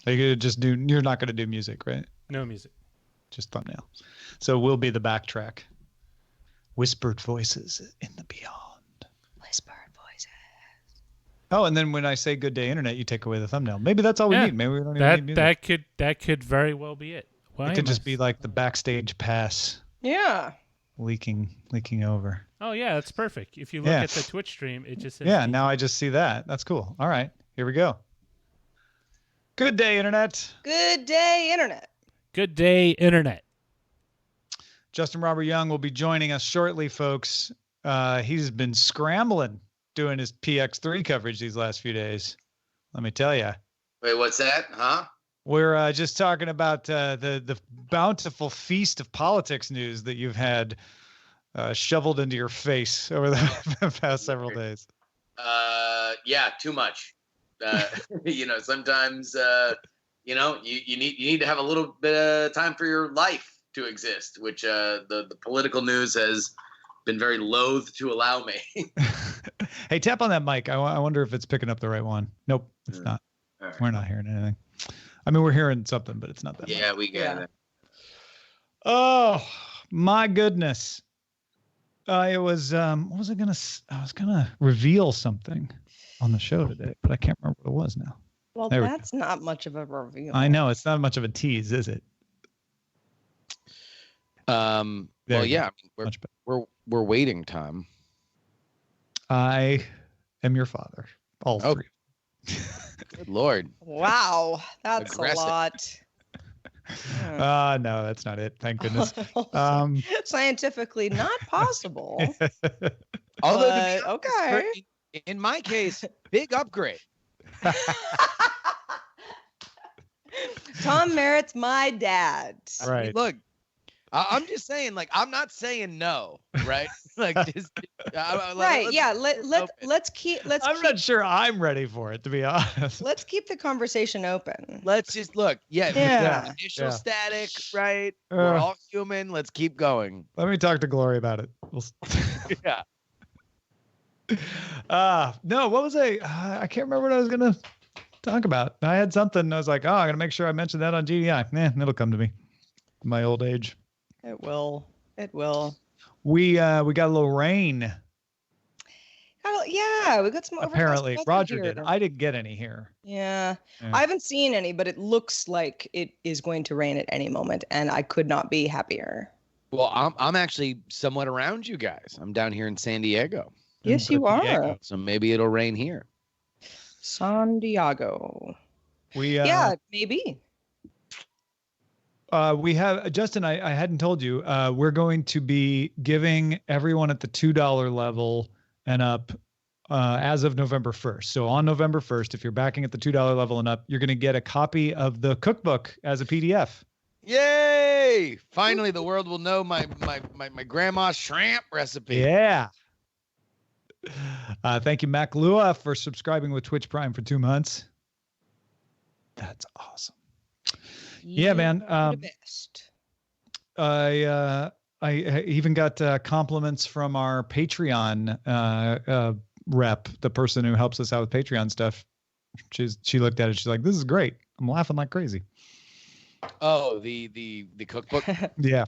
Are you gonna just do? You're not going to do music, right? No music. Just thumbnail. So we'll be the backtrack. Whispered voices in the beyond. Whispered voices. Oh, and then when I say "Good Day Internet," you take away the thumbnail. Maybe that's all we need. Maybe we don't even need music. That could very well be it. It could just be like the backstage pass. Yeah. Leaking over. Oh yeah, that's perfect. If you look at the Twitch stream, it just says. Yeah, now I just see that. That's cool. All right, here we go. Good day, Internet. Good day, Internet. Good day, Internet. Justin Robert Young will be joining us shortly, folks. He's been scrambling doing his PX3 coverage these last few days. Let me tell you. Wait, what's that? Huh? We're just talking about the bountiful feast of politics news that you've had shoveled into your face over the past several days. Yeah, too much. Sometimes you need to have a little bit of time for your life to exist, which the political news has been very loath to allow me. Hey, tap on that mic. I wonder if it's picking up the right one. Nope, it's not. Right. We're not hearing anything. I mean, we're hearing something, but it's not that. Yeah, we get it. Oh my goodness! It was. What was I gonna? I was gonna reveal something on the show today, but I can't remember what it was now. Well, that's not much of a reveal. I know it's not much of a tease, is it? Well, yeah, we're waiting time. I am your father. All three. Good Lord. Wow, that's aggressive. A lot. No, that's not it. Thank goodness. Scientifically not possible. Although, okay. In my case, big upgrade. Tom Merritt's my dad. Right. I mean, look, I'm just saying, like, I'm not saying no, right? Like, just right? Yeah. Let's keep. I'm not sure I'm ready for it, to be honest. Let's keep the conversation open. Let's just look. Yeah. Initial static, right? We're all human. Let's keep going. Let me talk to Glory about it. Yeah. No. What was I can't remember what I was gonna talk about. I had something. I was like, I gotta make sure I mention that on GDI. It'll come to me. My old age. It will. We got a little rain. Yeah, we got some. Apparently, Roger did. I didn't get any here. Yeah, I haven't seen any, but it looks like it is going to rain at any moment, and I could not be happier. Well, I'm actually somewhat around you guys. I'm down here in San Diego. Yes, you are. So maybe it'll rain here. San Diego. Yeah, maybe. We have, Justin, I hadn't told you, we're going to be giving everyone at the $2 level and up as of November 1st. So on November 1st, if you're backing at the $2 level and up, you're going to get a copy of the cookbook as a PDF. Yay! Finally, the world will know my grandma's shrimp recipe. Yeah. Thank you, Mac Lua, for subscribing with Twitch Prime for 2 months. That's awesome. Yeah, man. The best. I even got compliments from our Patreon rep, the person who helps us out with Patreon stuff. She looked at it. She's like, "This is great." I'm laughing like crazy. Oh, the cookbook. Yeah.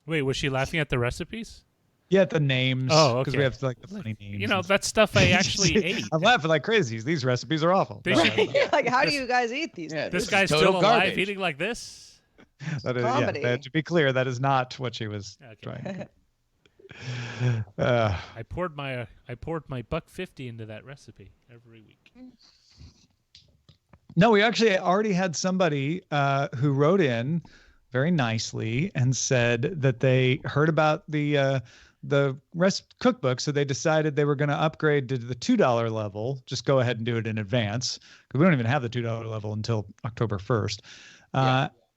Wait, was she laughing at the recipes? Yeah, the names. Oh, okay. Because we have the funny names. You know, that stuff I actually ate. I'm laughing like crazy. These recipes are awful. Like, how do you guys eat these? Yeah, this guy's still alive eating like this? That is, yeah, to be clear, that is not what she was trying. I poured my $1.50 into that recipe every week. No, we actually already had somebody who wrote in very nicely and said that they heard about the cookbook, so they decided they were going to upgrade to the $2 level. Just go ahead and do it in advance because we don't even have the $2 level until October 1st.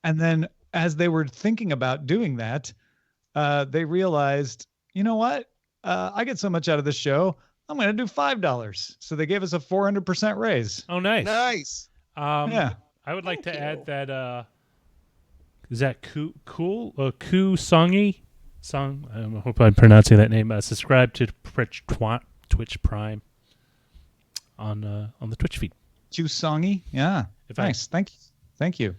And then as they were thinking about doing that, they realized, you know what? I get so much out of this show. I'm going to do $5. So they gave us a 400% raise. Oh, nice. Nice. Yeah. I would like to add that. Is that Ku Songy? Song. I hope I'm pronouncing that name. Subscribe to Twitch Prime on the Twitch feed. Songy. Yeah. Nice. Thank you. Thank you.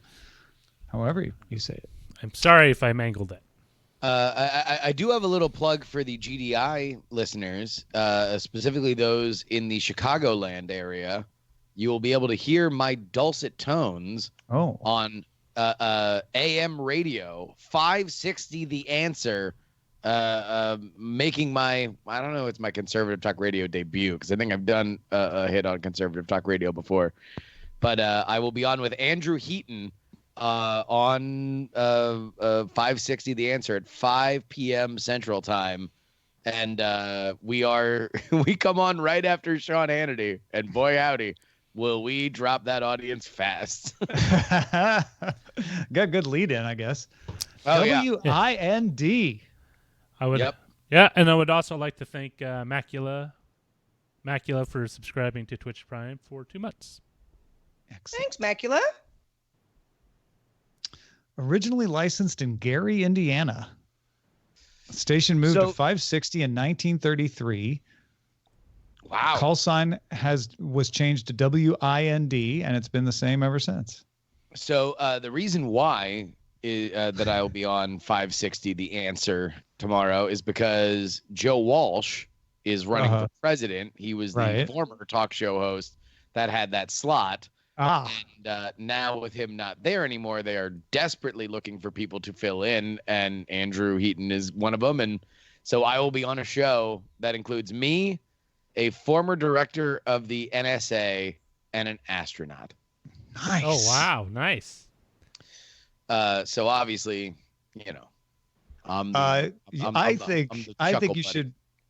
However you say it. I'm sorry if I mangled it. I do have a little plug for the GDI listeners, specifically those in the Chicagoland area. You will be able to hear my dulcet tones on AM radio, 560 The Answer, making my, I don't know, it's my conservative talk radio debut, because I think I've done a hit on conservative talk radio before. But I will be on with Andrew Heaton on 560 The Answer at 5 p.m. Central Time. And we come on right after Sean Hannity. And boy, howdy, will we drop that audience fast. Got a good lead in, I guess. Oh, WIND. I would. Yeah, and I would also like to thank Macula for subscribing to Twitch Prime for 2 months. Excellent. Thanks, Macula. Originally licensed in Gary, Indiana. Station moved to 560 in 1933. Wow. Call sign was changed to WIND, and it's been the same ever since. So the reason why that I will be on 560 The Answer tomorrow is because Joe Walsh is running for president. He was the former talk show host that had that slot. And now with him not there anymore, they are desperately looking for people to fill in, and Andrew Heaton is one of them. And so I will be on a show that includes me, a former director of the NSA, and an astronaut. Nice. Oh, wow. Nice. So obviously, you know, I think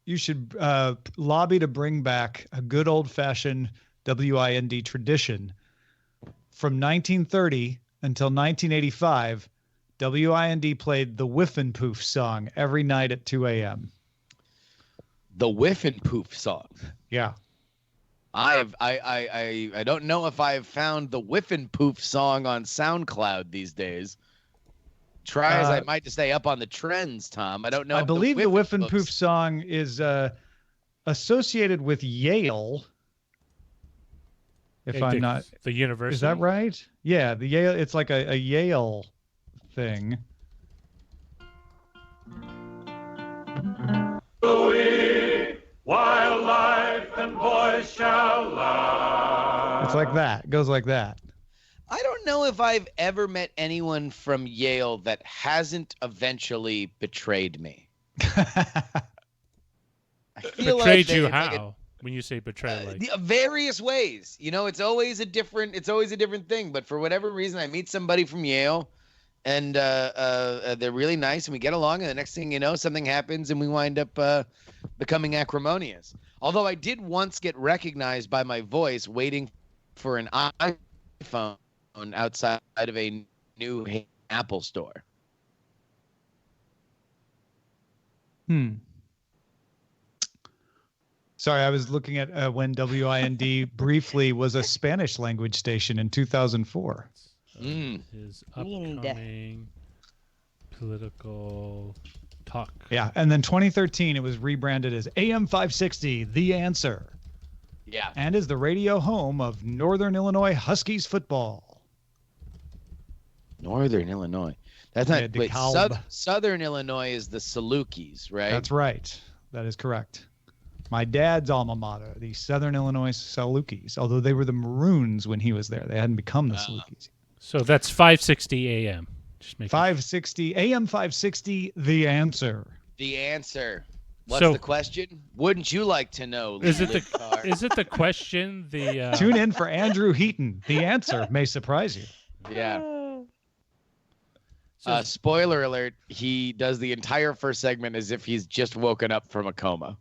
you should lobby to bring back a good old fashioned WIND tradition. From 1930 until 1985, WIND played the Whiff and Poof song every night at 2 a.m. The Whiff and Poof song. Yeah. I don't know if I've found the Whiff and Poof song on SoundCloud these days. Try as I might to stay up on the trends, Tom. I don't know. I believe the Whiff and Poof song is associated with Yale. If I'm not the university, is that right? Yeah, the Yale. It's like a Yale thing. Wildlife and boys shall lie. It's like that. It goes like that. I don't know if I've ever met anyone from Yale that hasn't eventually betrayed me. I feel betrayed like you how? When you say betray, like various ways, you know, it's always a different thing. But for whatever reason, I meet somebody from Yale, and they're really nice, and we get along. And the next thing you know, something happens, and we wind up becoming acrimonious. Although I did once get recognized by my voice waiting for an iPhone outside of a new Apple store. Sorry, I was looking at when WIND briefly was a Spanish language station in 2004. His upcoming political talk. Yeah, and then 2013 it was rebranded as AM 560, The Answer. Yeah. And is the radio home of Northern Illinois Huskies football. Northern Illinois. That's not wait, Southern Illinois is the Salukis, right? That's right. That is correct. My dad's alma mater, the Southern Illinois Salukis, although they were the Maroons when he was there. They hadn't become the Salukis. So that's 560 a.m. Just 560 a.m. 560. The Answer. The Answer. What's the question? Wouldn't you like to know? Is it the question? Tune in for Andrew Heaton. The Answer may surprise you. Yeah. Spoiler alert: he does the entire first segment as if he's just woken up from a coma.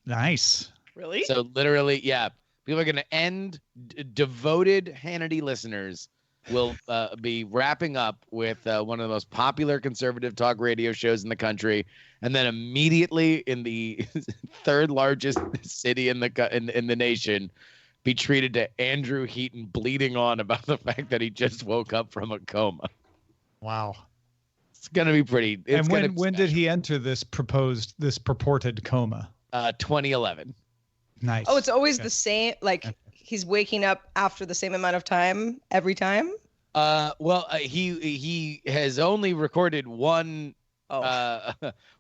Nice. Really? So literally, yeah. People are going to end. Devoted Hannity listeners will be wrapping up with one of the most popular conservative talk radio shows in the country, and then immediately in the third largest city in the nation, be treated to Andrew Heaton bleeding on about the fact that he just woke up from a coma. Wow. It's going to be pretty. And when did he enter this purported coma? 2011. Nice. Oh, it's always the same. Like he's waking up after the same amount of time every time. He has only recorded one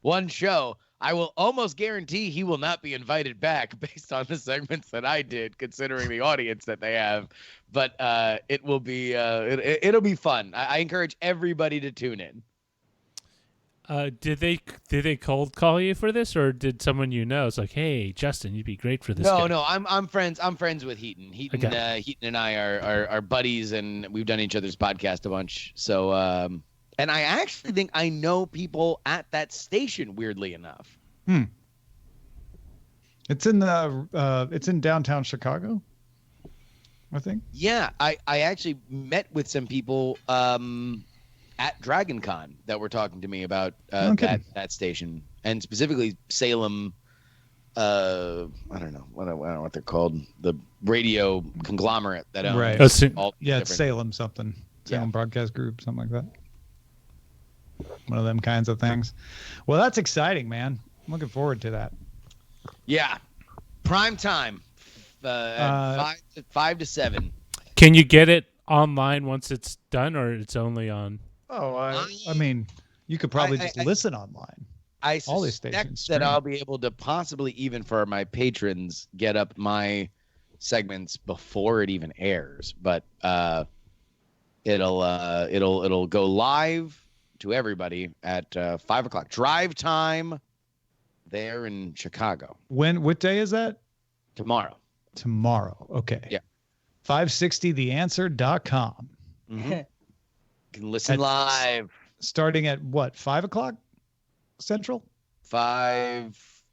one show. I will almost guarantee he will not be invited back based on the segments that I did, considering the audience that they have. But it will be it'll be fun. I encourage everybody to tune in. Did they cold call you for this, or did someone it's like, hey, Justin, you'd be great for this? No, I'm friends with Heaton. Heaton and I are buddies, and we've done each other's podcast a bunch. So and I actually think I know people at that station, weirdly enough. It's in downtown Chicago, I think. Yeah, I actually met with some people at Dragon Con that were talking to me about that station, and specifically Salem. I don't know what they're called. The radio conglomerate that owns right. It's Salem something. Salem Broadcast Group, something like that. One of them kinds of things. Well, that's exciting, man. I'm looking forward to that. Yeah, prime time, 5 to 7. Can you get it online once it's done, or it's only on? Oh, I mean, you could probably just listen online. I all these stations suspect that I'll be able to possibly, even for my patrons, get up my segments before it even airs. But it'll go live to everybody at 5 o'clock. Drive time there in Chicago. What day is that? Tomorrow. Okay. Yeah. 560theanswer.com. Mm-hmm. You can listen live. Starting at what? 5 o'clock Central? 5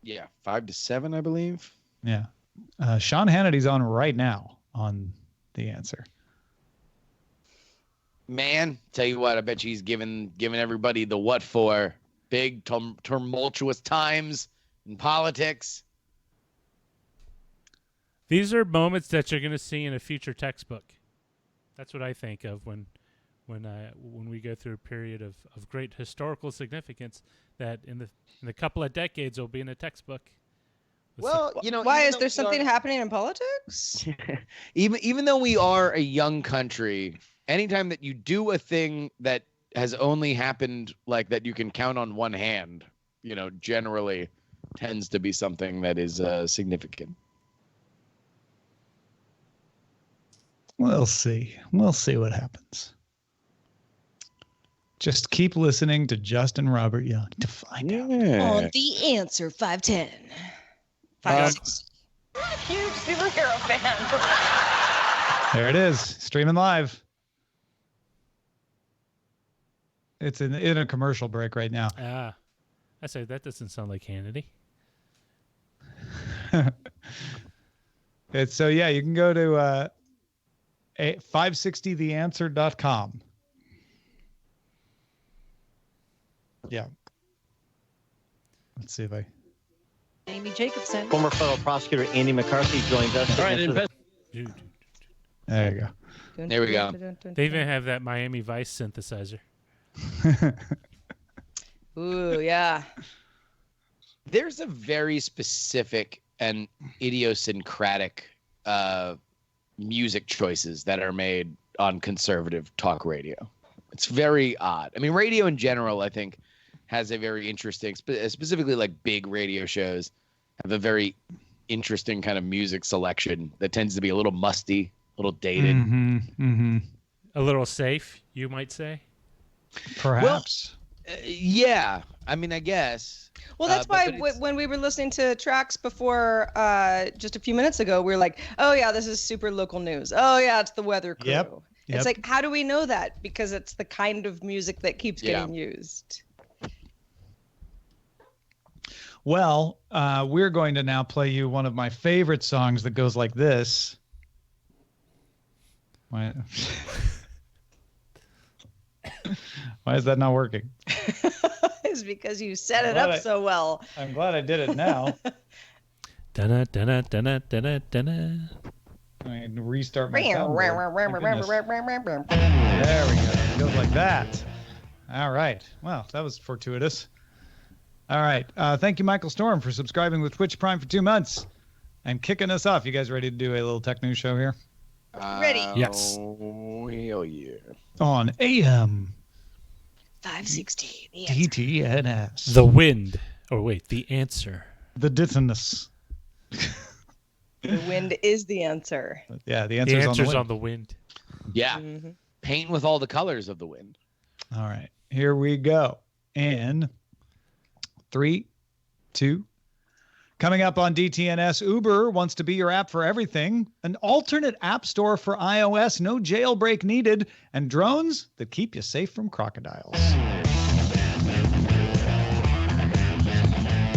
to 7, I believe. Yeah. Sean Hannity's on right now on The Answer. Man, tell you what, I bet he's giving everybody the what for. Big tumultuous times in politics. These are moments that you're going to see in a future textbook. That's what I think of when we go through a period of great historical significance that in the couple of decades will be in a textbook. Well, why is there something happening in politics? even though we are a young country, anytime that you do a thing that has only happened like that you can count on one hand, generally tends to be something that is significant. We'll see. We'll see what happens. Just keep listening to Justin Robert Young to find out. On The Answer 510. I'm a huge superhero fan. There it is. Streaming live. It's in a commercial break right now. I say that doesn't sound like Hannity. You can go to 560theanswer.com. Yeah. Let's see if I. Amy Jacobson. Former federal prosecutor Andy McCarthy joins us. All right, there you go. There we go. They even have that Miami Vice synthesizer. Ooh, yeah. There's a very specific and idiosyncratic music choices that are made on conservative talk radio. It's very odd. I mean, radio in general, I think, has a very interesting, specifically like big radio shows, have a very interesting kind of music selection that tends to be a little musty, a little dated. Mm-hmm, mm-hmm. A little safe, you might say? Perhaps. Well, yeah. I mean, I guess. Well, that's why when we were listening to tracks before just a few minutes ago, we were like, oh, yeah, this is super local news. Oh, yeah, it's the weather crew. Yep. It's like, how do we know that? Because it's the kind of music that keeps getting used. Well, we're going to now play you one of my favorite songs that goes like this. Why is that not working? It's because you set it up so well. I'm glad I did it now. Dun dun dun dun dun dun. I can restart my soundboard. There we go. It goes like that. All right. Well, that was fortuitous. All right. Thank you, Michael Storm, for subscribing with Twitch Prime for 2 months and kicking us off. You guys ready to do a little tech news show here? Ready. Yes. Oh, hell yeah. On AM 560. The answer. DTNS. The wind. Or wait, the answer. The Dittonus. The wind is the answer. Yeah, the The answer's answer's on the wind. wind. Yeah. Mhm. Paint with all the colors of the wind. All right, here we go. And 3, 2. Coming up on DTNS, Uber wants to be your app for everything. An alternate app store for iOS, no jailbreak needed, and drones that keep you safe from crocodiles.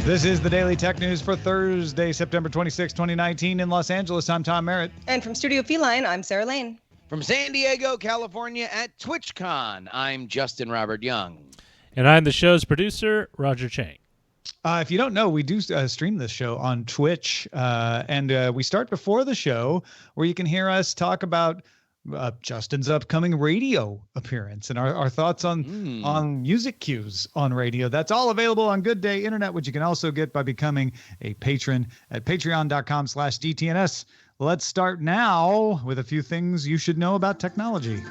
This is the Daily Tech News for Thursday, September 26, 2019 in Los Angeles. I'm Tom Merritt. And from Studio Feline, I'm Sarah Lane. From San Diego, California at TwitchCon, I'm Justin Robert Young. And I'm the show's producer, Roger Chang. If you don't know, we do stream this show on Twitch, and we start before the show where you can hear us talk about Justin's upcoming radio appearance and our thoughts on music cues on radio. That's all available on Good Day Internet, which you can also get by becoming a patron at patreon.com/DTNS. Let's start now with a few things you should know about technology.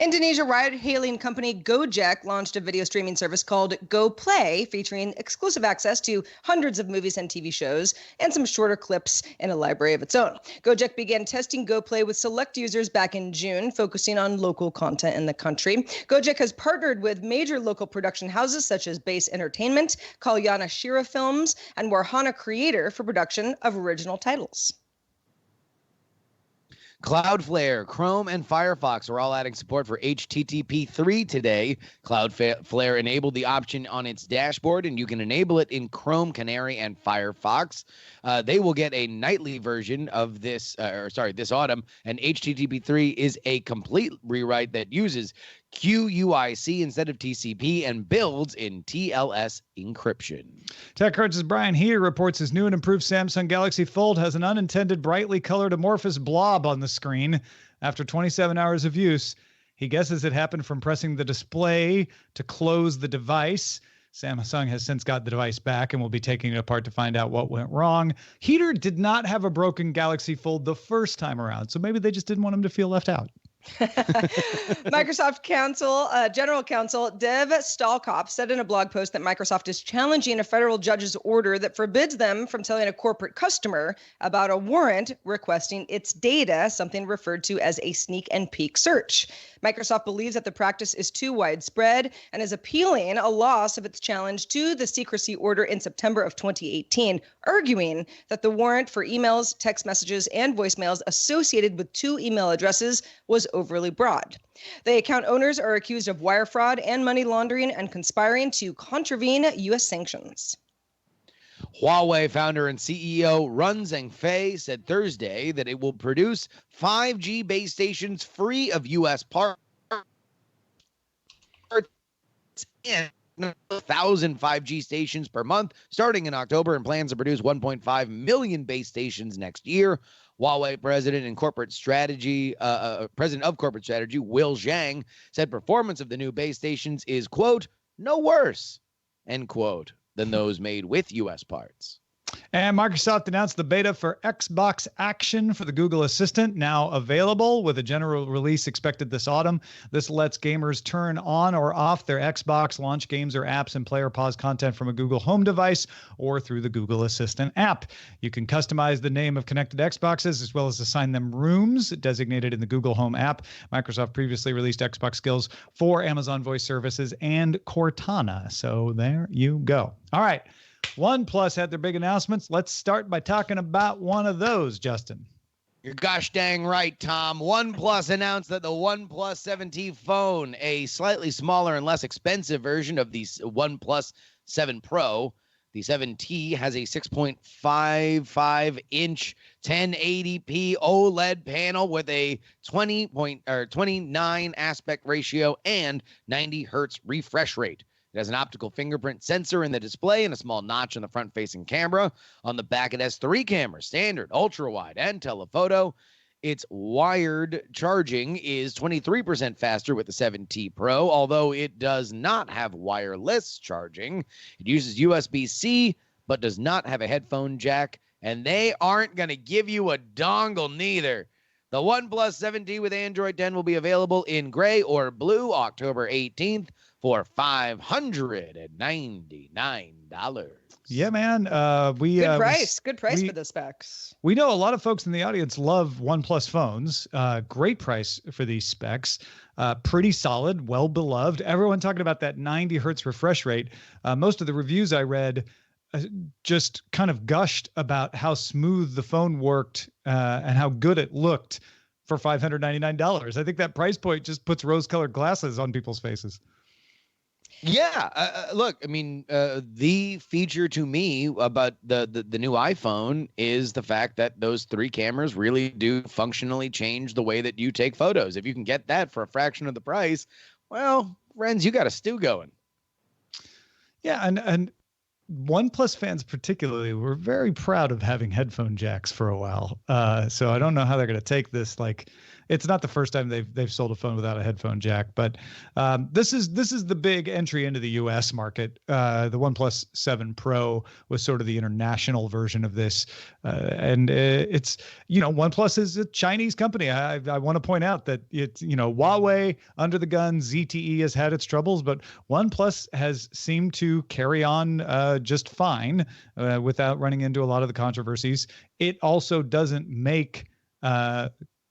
Indonesia ride-hailing company Gojek launched a video streaming service called Go Play, featuring exclusive access to hundreds of movies and TV shows and some shorter clips in a library of its own. Gojek began testing Go Play with select users back in June, focusing on local content in the country. Gojek has partnered with major local production houses such as Base Entertainment, Kalyana Shira Films, and Warhana Creator for production of original titles. Cloudflare, Chrome, and Firefox are all adding support for HTTP3 today. Cloudflare enabled the option on its dashboard, and you can enable it in Chrome, Canary, and Firefox. They will get a nightly version of this autumn, and HTTP3 is a complete rewrite that uses QUIC instead of TCP and builds in TLS encryption. TechCrunch's Brian here reports his new and improved Samsung Galaxy Fold has an unintended brightly colored amorphous blob on the screen. After 27 hours of use, he guesses it happened from pressing the display to close the device. Samsung has since got the device back and will be taking it apart to find out what went wrong. Heater did not have a broken Galaxy Fold the first time around, so maybe they just didn't want him to feel left out. Microsoft General Counsel Dev Stalkop said in a blog post that Microsoft is challenging a federal judge's order that forbids them from telling a corporate customer about a warrant requesting its data, something referred to as a sneak and peek search. Microsoft believes that the practice is too widespread and is appealing a loss of its challenge to the secrecy order in September of 2018, arguing that the warrant for emails, text messages, and voicemails associated with 2 email addresses was overly broad. The account owners are accused of wire fraud and money laundering and conspiring to contravene U.S. sanctions. Huawei founder and CEO Run Zhengfei said Thursday that it will produce 5G base stations free of U.S. parts and 1,000 5G stations per month starting in October, and plans to produce 1.5 million base stations next year. Huawei president of corporate strategy Will Zhang said performance of the new base stations is, quote, no worse, end quote, than those made with U.S. parts. And Microsoft announced the beta for Xbox Action for the Google Assistant, now available with a general release expected this autumn. This lets gamers turn on or off their Xbox, launch games or apps, and play or pause content from a Google Home device or through the Google Assistant app. You can customize the name of connected Xboxes as well as assign them rooms designated in the Google Home app. Microsoft previously released Xbox skills for Amazon Voice Services and Cortana. So there you go. All right. OnePlus had their big announcements. Let's start by talking about one of those, Justin. You're gosh dang right, Tom. OnePlus announced that the OnePlus 7T phone, a slightly smaller and less expensive version of the OnePlus 7 Pro, the 7T has a 6.55-inch 1080p OLED panel with a 29 aspect ratio and 90 hertz refresh rate. It has an optical fingerprint sensor in the display and a small notch on the front-facing camera. On the back, it has 3 cameras, standard, ultra-wide, and telephoto. Its wired charging is 23% faster with the 7T Pro, although it does not have wireless charging. It uses USB-C, but does not have a headphone jack, and they aren't going to give you a dongle neither. The OnePlus 7T with Android 10 will be available in gray or blue October 18th for $599. Yeah, man. Good price. Good price for the specs. We know a lot of folks in the audience love OnePlus phones. Great price for these specs. Pretty solid, well beloved. Everyone talking about that 90 hertz refresh rate. Most of the reviews I read just kind of gushed about how smooth the phone worked and how good it looked for $599. I think that price point just puts rose-colored glasses on people's faces. Yeah, look, I mean, the feature to me about the new iPhone is the fact that those 3 cameras really do functionally change the way that you take photos. If you can get that for a fraction of the price, well, friends, you got a stew going. Yeah, and OnePlus fans particularly were very proud of having headphone jacks for a while. So I don't know how they're going to take this. Like, it's not the first time they've sold a phone without a headphone jack, but this is the big entry into the U.S. market. The OnePlus 7 Pro was sort of the international version of this, and it's OnePlus is a Chinese company. I want to point out that it's Huawei under the gun, ZTE has had its troubles, but OnePlus has seemed to carry on just fine without running into a lot of the controversies. It also doesn't make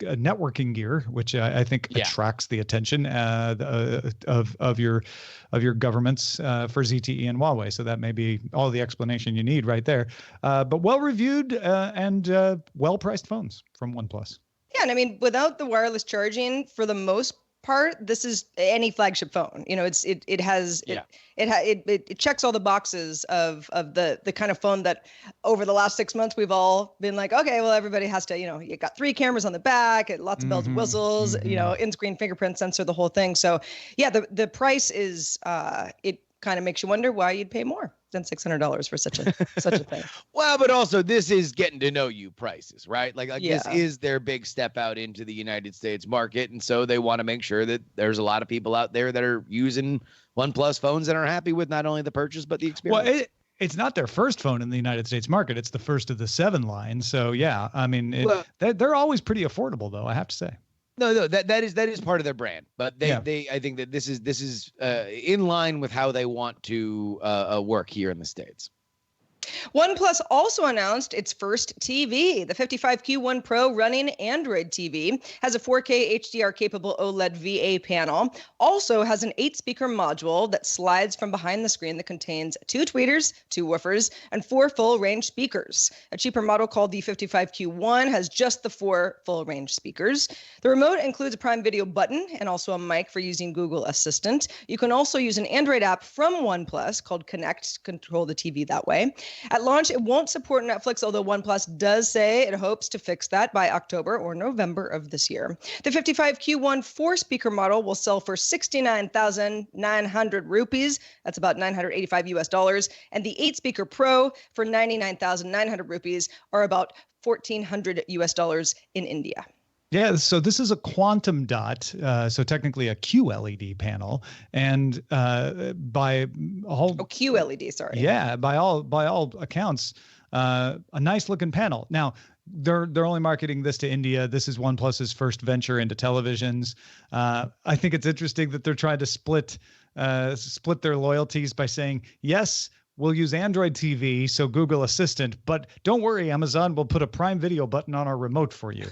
networking gear, which I think attracts the attention of your governments for ZTE and Huawei. So that may be all the explanation you need right there. But well reviewed and well priced phones from OnePlus. Yeah, and I mean, without the wireless charging, for the most part, this is any flagship phone. It checks all the boxes of the kind of phone that over the last 6 months we've all been like, okay, well, everybody has to, you got 3 cameras on the back, lots of bells and whistles, in-screen fingerprint sensor, the whole thing. So yeah, the price is it kind of makes you wonder why you'd pay more than $600 for such a thing. Well, but also this is getting to know you prices, right? Like Yeah. This is their big step out into the United States market, and so they want to make sure that there's a lot of people out there that are using OnePlus phones and are happy with not only the purchase but the experience. Well, it's not their first phone in the United States market. It's the first of the 7 line. So yeah, I mean, they're always pretty affordable, though, I have to say. No, that is part of their brand, but I think that this is in line with how they want to work here in the States. OnePlus also announced its first TV. The 55Q1 Pro running Android TV has a 4K HDR-capable OLED VA panel, also has an 8-speaker module that slides from behind the screen that contains 2 tweeters, 2 woofers, and 4 full-range speakers. A cheaper model called the 55Q1 has just the 4 full-range speakers. The remote includes a Prime Video button and also a mic for using Google Assistant. You can also use an Android app from OnePlus called Connect to control the TV that way. At launch, it won't support Netflix, although OnePlus does say it hopes to fix that by October or November of this year. The 55Q1 4-speaker model will sell for 69,900 rupees. That's about $985 US. And the 8-speaker Pro for 99,900 rupees, or about $1,400 US in India. Yeah, so this is a quantum dot, so technically a QLED panel, and by all QLED, sorry. Yeah, by all accounts, a nice looking panel. Now they're only marketing this to India. This is OnePlus's first venture into televisions. I think it's interesting that they're trying to split their loyalties by saying, yes, we'll use Android TV, so Google Assistant, but don't worry, Amazon will put a Prime Video button on our remote for you.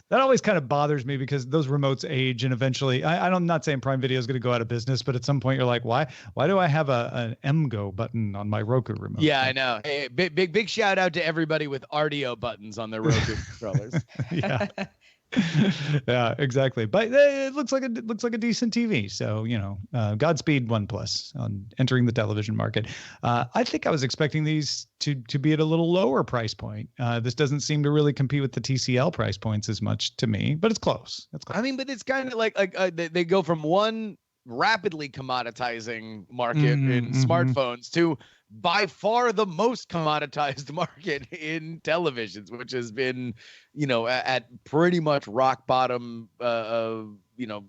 That always kind of bothers me because those remotes age, and eventually, I'm not saying Prime Video is going to go out of business, but at some point you're like, why do I have an MGO button on my Roku remote? Yeah, I know. Hey, big shout out to everybody with RDO buttons on their Roku controllers. Yeah. Yeah, exactly. But it looks like a decent TV. So, Godspeed OnePlus on entering the television market. I think I was expecting these to be at a little lower price point. This doesn't seem to really compete with the TCL price points as much to me, but it's close. I mean, but it's kind of like they go from one rapidly commoditizing market in smartphones to by far the most commoditized market in televisions, which has been, at pretty much rock bottom,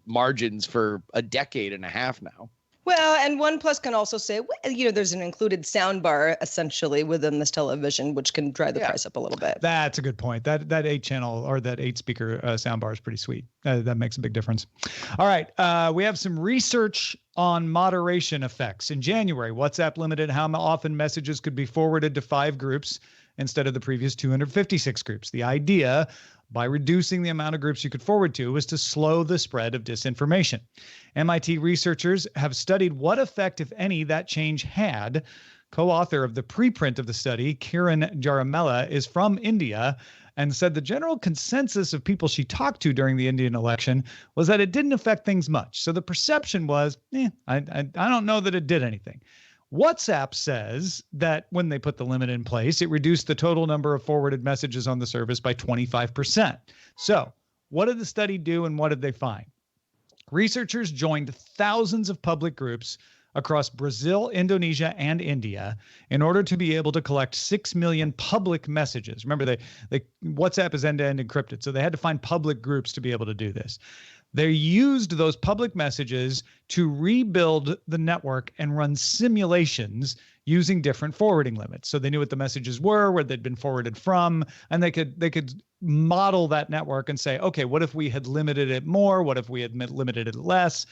margins for a decade and a half now. Well, and OnePlus can also say, well, there's an included sound bar essentially within this television, which can drive the price up a little bit. That's a good point. That 8-channel or that 8-speaker sound bar is pretty sweet. That makes a big difference. All right, we have some research on moderation effects. In January, WhatsApp limited how often messages could be forwarded to 5 groups instead of the previous 256 groups. The idea, by reducing the amount of groups you could forward to, was to slow the spread of disinformation. MIT researchers have studied what effect, if any, that change had. Co-author of the preprint of the study, Kiran Jaramella, is from India and said the general consensus of people she talked to during the Indian election was that it didn't affect things much. So the perception was, I don't know that it did anything. WhatsApp says that when they put the limit in place, it reduced the total number of forwarded messages on the service by 25%. So what did the study do and what did they find? Researchers joined thousands of public groups across Brazil, Indonesia, and India in order to be able to collect 6 million public messages. Remember, WhatsApp is end-to-end encrypted, so they had to find public groups to be able to do this. They used those public messages to rebuild the network and run simulations using different forwarding limits. So they knew what the messages were, where they'd been forwarded from, and they could model that network and say, okay, what if we had limited it more? What if we had limited it less?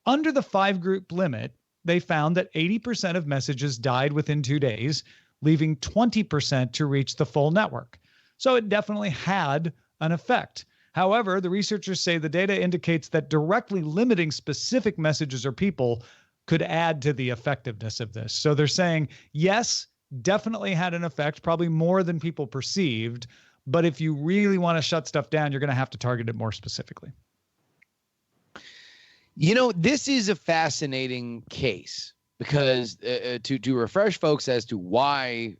Under the 5-group limit, they found that 80% of messages died within 2 days, leaving 20% to reach the full network. So it definitely had an effect. However, the researchers say the data indicates that directly limiting specific messages or people could add to the effectiveness of this. So they're saying, yes, definitely had an effect, probably more than people perceived. But if you really want to shut stuff down, you're going to have to target it more specifically. This is a fascinating case because to refresh folks as to why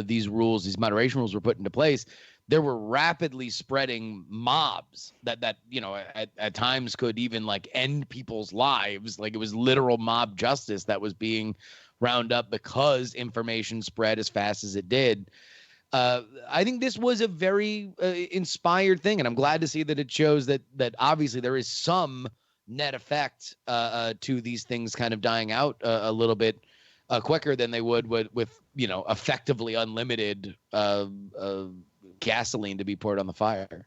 these moderation rules were put into place, there were rapidly spreading mobs that at times could even end people's lives. Like it was literal mob justice that was being round up because information spread as fast as it did. I think this was a very inspired thing, and I'm glad to see that it shows that obviously there is some net effect to these things kind of dying out a little bit quicker than they would with effectively unlimited gasoline to be poured on the fire.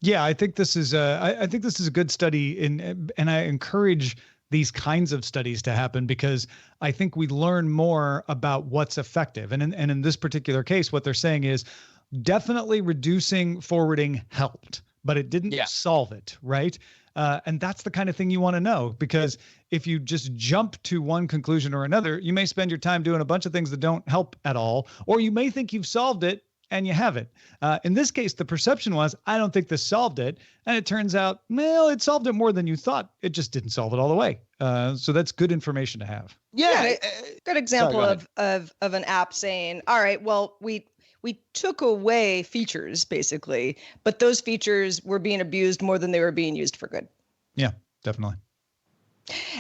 Yeah, I think this is a good study, and I encourage these kinds of studies to happen because I think we learn more about what's effective. And in this particular case, what they're saying is definitely reducing forwarding helped, but it didn't solve it, right? And that's the kind of thing you want to know, because if you just jump to one conclusion or another, you may spend your time doing a bunch of things that don't help at all, or you may think you've solved it and you haven't. In this case, the perception was, I don't think this solved it. And it turns out, well, it solved it more than you thought. It just didn't solve it all the way. So that's good information to have. Yeah. Good example of an app saying, all right, well, we took away features basically, but those features were being abused more than they were being used for good. Yeah, definitely.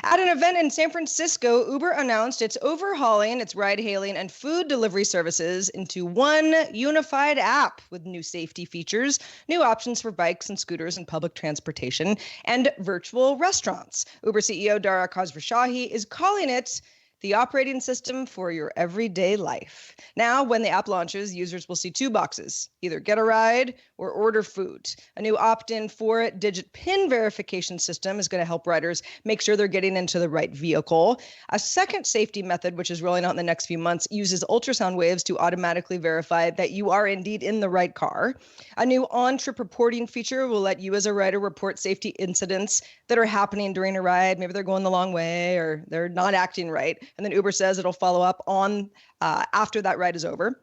At an event in San Francisco, Uber announced it's overhauling its ride-hailing and food delivery services into one unified app with new safety features, new options for bikes and scooters and public transportation, and virtual restaurants. Uber CEO Dara Khosrowshahi is calling it the operating system for your everyday life. Now, when the app launches, users will see 2 boxes, either get a ride or order food. A new opt-in 4-digit PIN verification system is going to help riders make sure they're getting into the right vehicle. A second safety method, which is rolling out in the next few months, uses ultrasound waves to automatically verify that you are indeed in the right car. A new on-trip reporting feature will let you as a rider report safety incidents that are happening during a ride. Maybe they're going the long way or they're not acting right. And then Uber says it'll follow up on after that ride is over.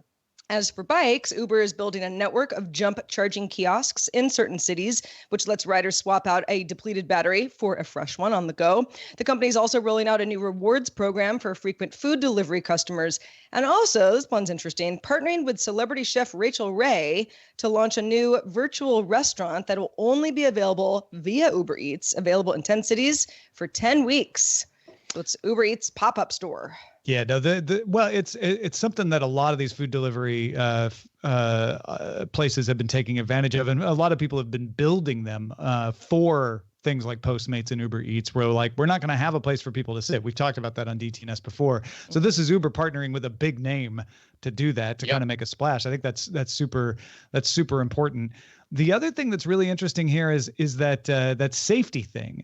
As for bikes, Uber is building a network of jump charging kiosks in certain cities, which lets riders swap out a depleted battery for a fresh one on the go. The company is also rolling out a new rewards program for frequent food delivery customers. And also, this one's interesting, partnering with celebrity chef Rachel Ray to launch a new virtual restaurant that will only be available via Uber Eats, available in 10 cities for 10 weeks. So it's Uber Eats pop-up store. Yeah, no, well, it's something that a lot of these food delivery places have been taking advantage of, and a lot of people have been building them for things like Postmates and Uber Eats, where like we're not going to have a place for people to sit. We've talked about that on DTNS before. So this is Uber partnering with a big name to do that, to kind of make a splash. I think that's super important. The other thing that's really interesting here is that that safety thing.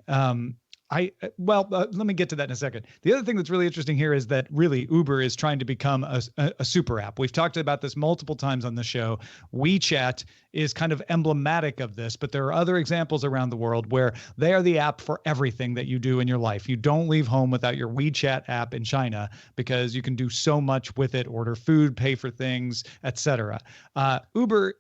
Let me get to that in a second. The other thing that's really interesting here is that really Uber is trying to become a super app. We've talked about this multiple times on the show. WeChat is kind of emblematic of this, but there are other examples around the world where they are the app for everything that you do in your life. You don't leave home without your WeChat app in China because you can do so much with it, order food, pay for things, etc. Uber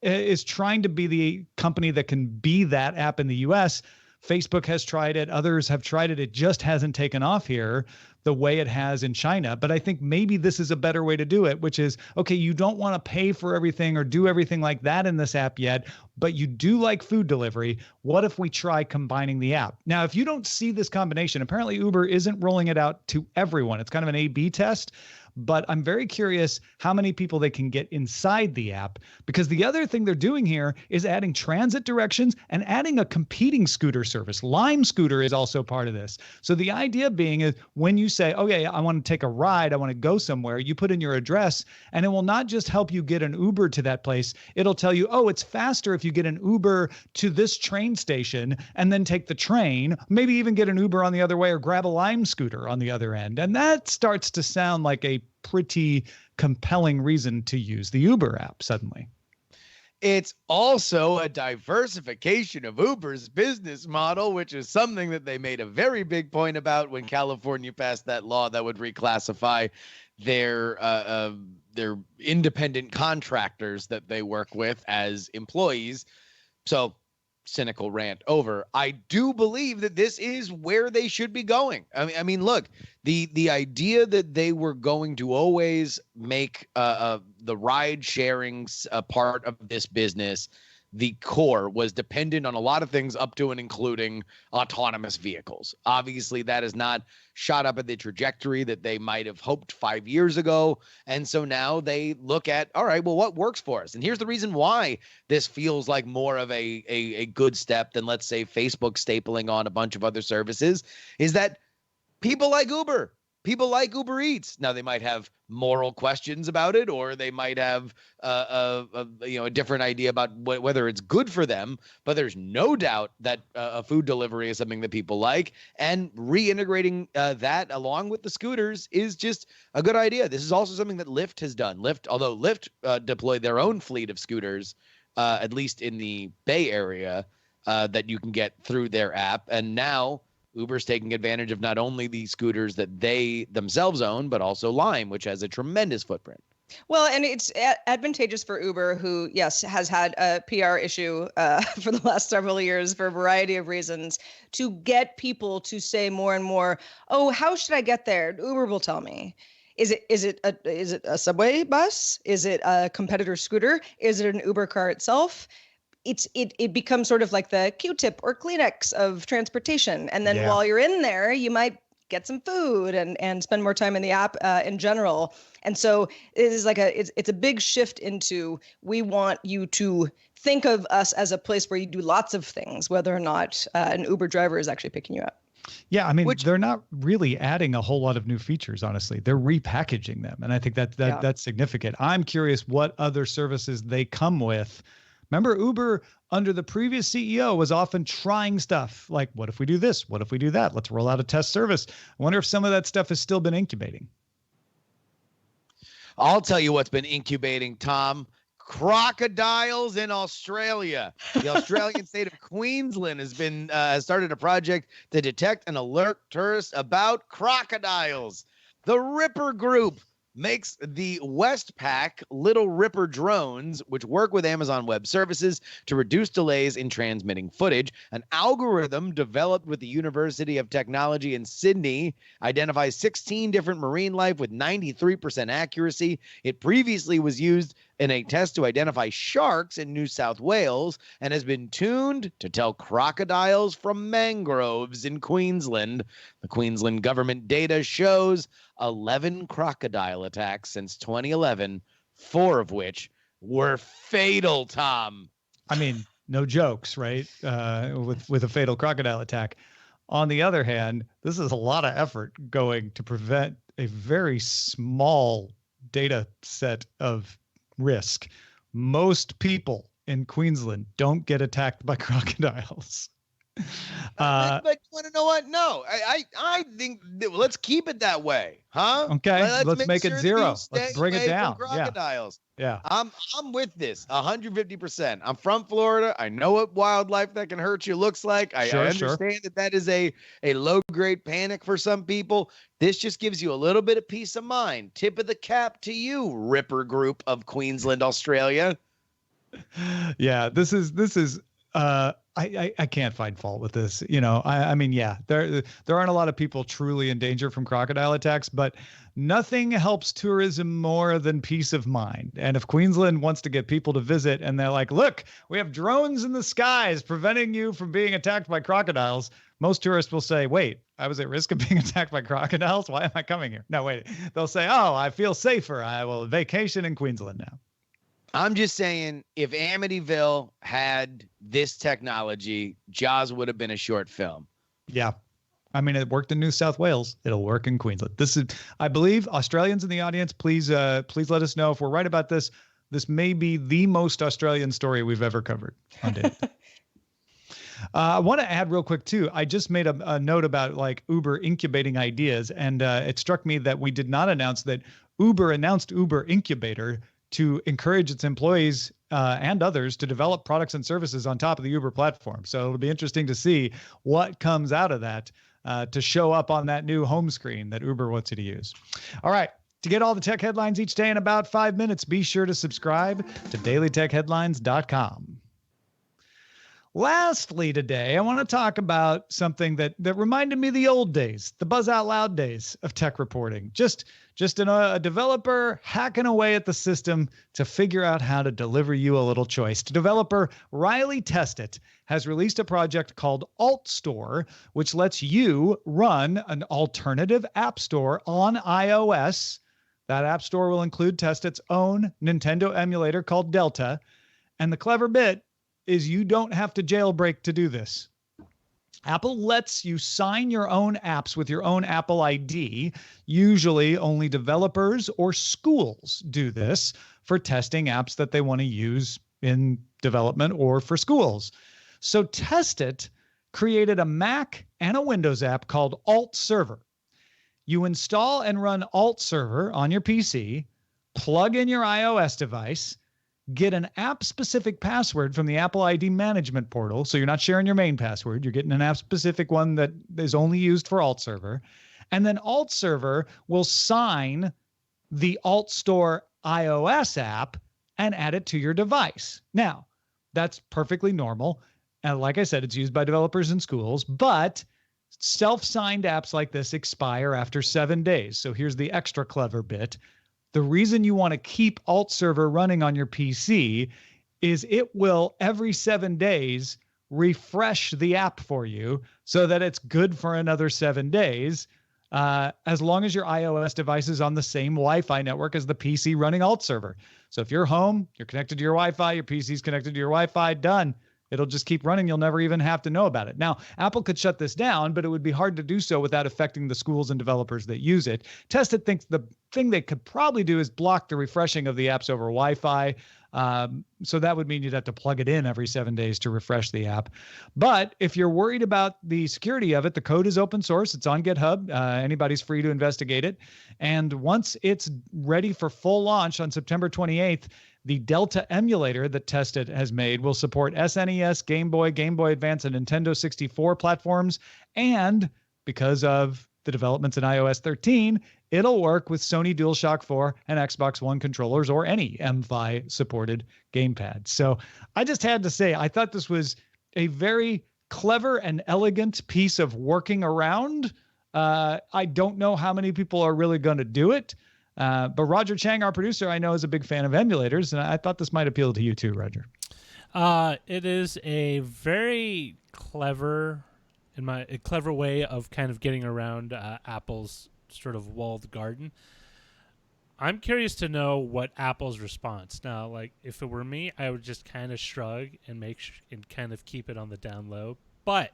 is trying to be the company that can be that app in the US. Facebook has tried it. Others have tried it. It just hasn't taken off here the way it has in China. But I think maybe this is a better way to do it, which is, okay, you don't want to pay for everything or do everything like that in this app yet, but you do like food delivery. What if we try combining the app? Now, if you don't see this combination, apparently Uber isn't rolling it out to everyone. It's kind of an A/B test. But I'm very curious how many people they can get inside the app, because the other thing they're doing here is adding transit directions and adding a competing scooter service. Lime Scooter is also part of this. So the idea being is when you say, okay, I want to take a ride, I want to go somewhere, you put in your address, and it will not just help you get an Uber to that place. It'll tell you, oh, it's faster if you get an Uber to this train station and then take the train, maybe even get an Uber on the other way or grab a Lime Scooter on the other end. And that starts to sound like a pretty compelling reason to use the Uber app suddenly. It's also a diversification of Uber's business model, which is something that they made a very big point about when California passed that law that would reclassify their independent contractors that they work with as employees. So, cynical rant over. I do believe that this is where they should be going. I mean, look, the idea that they were going to always make the ride sharing a part of this business, the core was dependent on a lot of things up to and including autonomous vehicles. Obviously, that has not shot up at the trajectory that they might have hoped 5 years ago. And so now they look at, all right, well, what works for us? And here's the reason why this feels like more of a good step than, let's say, Facebook stapling on a bunch of other services, is that people like Uber. People like Uber Eats. Now, they might have moral questions about it, or they might have a different idea about whether it's good for them. But there's no doubt that a food delivery is something that people like, and reintegrating that along with the scooters is just a good idea. This is also something that Lyft has done. Although Lyft deployed their own fleet of scooters, at least in the Bay Area, that you can get through their app, and now Uber's taking advantage of not only the scooters that they themselves own, but also Lime, which has a tremendous footprint. Well, and it's advantageous for Uber, who, yes, has had a PR issue for the last several years for a variety of reasons, to get people to say more and more, oh, how should I get there? Uber will tell me. Is it a subway bus? Is it a competitor scooter? Is it an Uber car itself? It becomes sort of like the Q-tip or Kleenex of transportation. And then while you're in there, you might get some food and spend more time in the app in general. And so it is like it's a big shift into, we want you to think of us as a place where you do lots of things, whether or not an Uber driver is actually picking you up. Yeah, I mean, they're not really adding a whole lot of new features, honestly. They're repackaging them. And I think that's significant. I'm curious what other services they come with. Remember, Uber under the previous CEO was often trying stuff like, what if we do this? What if we do that? Let's roll out a test service. I wonder if some of that stuff has still been incubating. I'll tell you what's been incubating, Tom. Crocodiles in Australia. The Australian state of Queensland has started a project to detect and alert tourists about crocodiles. The Ripper Group makes the Westpac Little Ripper drones, which work with Amazon Web Services to reduce delays in transmitting footage. An algorithm developed with the University of Technology in Sydney identifies 16 different marine life with 93% accuracy. It previously was used in a test to identify sharks in New South Wales and has been tuned to tell crocodiles from mangroves in Queensland. The Queensland government data shows 11 crocodile attacks since 2011, 4 of which were fatal, Tom. I mean, no jokes, right? With a fatal crocodile attack. On the other hand, this is a lot of effort going to prevent a very small data set of risk. Most people in Queensland don't get attacked by crocodiles. But you want to know what? No, I think let's keep it that way, huh? Okay, let's make it sure zero. you stay Let's bring it away from down. crocodiles. Yeah. I'm with this 150%. I'm from Florida. I know what wildlife that can hurt you looks like. I understand that is a low grade panic for some people. This just gives you a little bit of peace of mind. Tip of the cap to you, Ripper Group of Queensland, Australia. Yeah, this is I can't find fault with this. I mean, yeah, there aren't a lot of people truly in danger from crocodile attacks, but nothing helps tourism more than peace of mind. And if Queensland wants to get people to visit and they're like, look, we have drones in the skies preventing you from being attacked by crocodiles, most tourists will say, wait, I was at risk of being attacked by crocodiles. Why am I coming here? No, wait, they'll say, oh, I feel safer. I will vacation in Queensland now. I'm just saying, if Amityville had this technology, Jaws would have been a short film. Yeah. I mean, it worked in New South Wales. It'll work in Queensland. This is, I believe, Australians in the audience, please let us know if we're right about this. This may be the most Australian story we've ever covered on Daily. I want to add real quick, too. I just made a note about like Uber incubating ideas, and it struck me that we did not announce that Uber announced Uber Incubator to encourage its employees and others to develop products and services on top of the Uber platform. So it'll be interesting to see what comes out of that to show up on that new home screen that Uber wants you to use. All right. To get all the tech headlines each day in about 5 minutes, be sure to subscribe to dailytechheadlines.com. Lastly today, I want to talk about something that reminded me of the old days, the Buzz Out Loud days of tech reporting. Just a developer hacking away at the system to figure out how to deliver you a little choice. Developer Riley Testit has released a project called Alt Store, which lets you run an alternative app store on iOS. That app store will include Testit's own Nintendo emulator called Delta. And the clever bit is you don't have to jailbreak to do this. Apple lets you sign your own apps with your own Apple ID. Usually only developers or schools do this for testing apps that they want to use in development or for schools. So Testit created a Mac and a Windows app called Alt Server. You install and run Alt Server on your PC, plug in your iOS device, get an app-specific password from the Apple ID management portal. So you're not sharing your main password. You're getting an app-specific one that is only used for Alt Server. And then Alt Server will sign the Alt Store iOS app and add it to your device. Now, that's perfectly normal. And like I said, it's used by developers in schools, but self-signed apps like this expire after 7 days. So here's the extra clever bit. The reason you want to keep Alt Server running on your PC is it will every 7 days refresh the app for you so that it's good for another 7 days, as long as your iOS device is on the same Wi-Fi network as the PC running Alt Server. So if you're home, you're connected to your Wi-Fi, your PC's connected to your Wi-Fi, done. It'll just keep running. You'll never even have to know about it. Now, Apple could shut this down, but it would be hard to do so without affecting the schools and developers that use it. Testit thinks the thing they could probably do is block the refreshing of the apps over Wi-Fi. So that would mean you'd have to plug it in every 7 days to refresh the app. But if you're worried about the security of it, the code is open source. It's on GitHub. Anybody's free to investigate it. And once it's ready for full launch on September 28th, the Delta emulator that Testit has made will support SNES, Game Boy, Game Boy Advance, and Nintendo 64 platforms. And because of the developments in iOS 13, it'll work with Sony DualShock 4 and Xbox One controllers or any MFi supported gamepad. So I just had to say, I thought this was a very clever and elegant piece of working around. I don't know how many people are really going to do it. But Roger Chang, our producer, I know is a big fan of emulators, and I thought this might appeal to you too, Roger. It is a very clever, a clever way of kind of getting around Apple's sort of walled garden. I'm curious to know what Apple's response. Now, like if it were me, I would just kind of shrug and and kind of keep it on the down low. But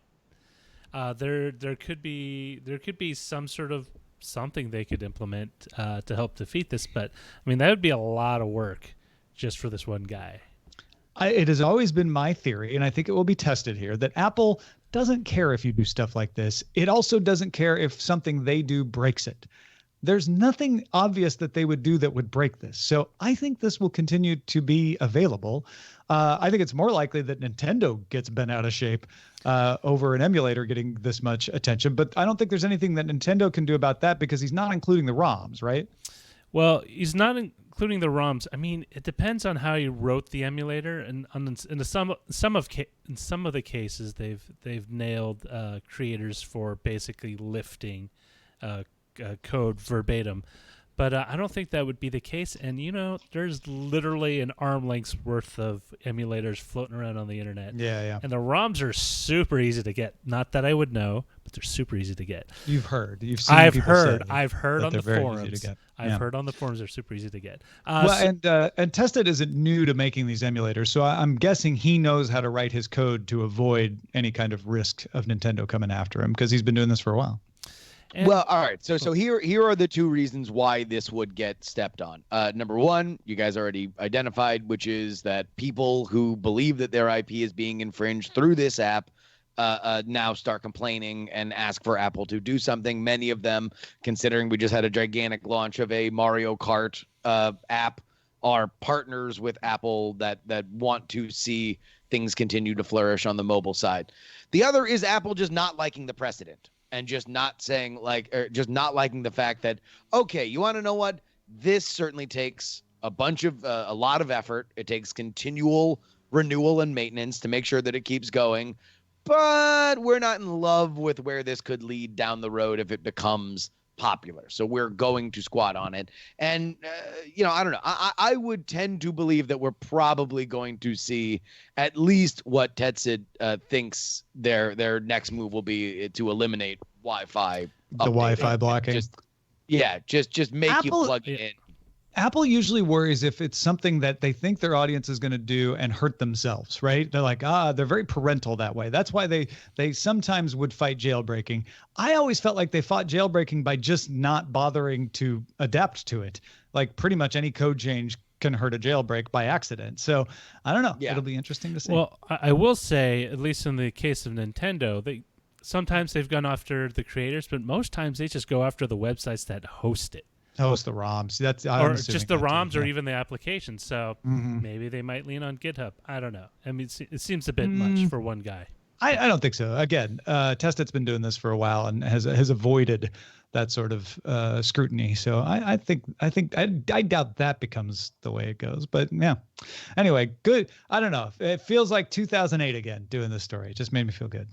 there could be some sort of something they could implement to help defeat this. But I mean, that would be a lot of work just for this one guy. It has always been my theory, and I think it will be tested here, that Apple doesn't care if you do stuff like this. It also doesn't care if something they do breaks it. There's nothing obvious that they would do that would break this. So I think this will continue to be available. I think it's more likely that Nintendo gets bent out of shape over an emulator getting this much attention. But I don't think there's anything that Nintendo can do about that because he's not including the ROMs, right? Well, he's not including the ROMs. I mean, it depends on how he wrote the emulator, and in some of the cases, they've nailed creators for basically lifting code verbatim. But I don't think that would be the case. And, there's literally an arm length's worth of emulators floating around on the internet. Yeah. And the ROMs are super easy to get. Not that I would know, but they're super easy to get. You've heard. You've seen. I've people heard. say I've heard that on the they're very forums. easy to get. I've Yeah. heard on the forums they're super easy to get. And Tested isn't new to making these emulators, so I'm guessing he knows how to write his code to avoid any kind of risk of Nintendo coming after him because he's been doing this for a while. Well, all right. So here are the two reasons why this would get stepped on. Number one, you guys already identified, which is that people who believe that their IP is being infringed through this app now start complaining and ask for Apple to do something. Many of them, considering we just had a gigantic launch of a Mario Kart app, are partners with Apple that want to see things continue to flourish on the mobile side. The other is Apple just not liking the precedent. And just not saying just not liking the fact that, okay, you want to know what? This certainly takes a lot of effort. It takes continual renewal and maintenance to make sure that it keeps going. But we're not in love with where this could lead down the road if it becomes popular. So we're going to squat on it. And, I don't know. I would tend to believe that we're probably going to see at least what Tetsid thinks their next move will be to eliminate Wi-Fi. The Wi-Fi blocking. Just make you plug it in. Apple usually worries if it's something that they think their audience is going to do and hurt themselves, right? They're like, they're very parental that way. That's why they sometimes would fight jailbreaking. I always felt like they fought jailbreaking by just not bothering to adapt to it. Like pretty much any code change can hurt a jailbreak by accident. So I don't know. Yeah. It'll be interesting to see. Well, I will say, at least in the case of Nintendo, sometimes they've gone after the creators, but most times they just go after the websites that host it. Host the ROMs. Or just the ROMs or even the application. So maybe they might lean on GitHub. I don't know. I mean, it seems a bit much for one guy. I don't think so. Again, Tested's been doing this for a while and has avoided that sort of scrutiny. So I doubt that becomes the way it goes. But yeah. Anyway, good. I don't know. It feels like 2008 again doing this story. It just made me feel good.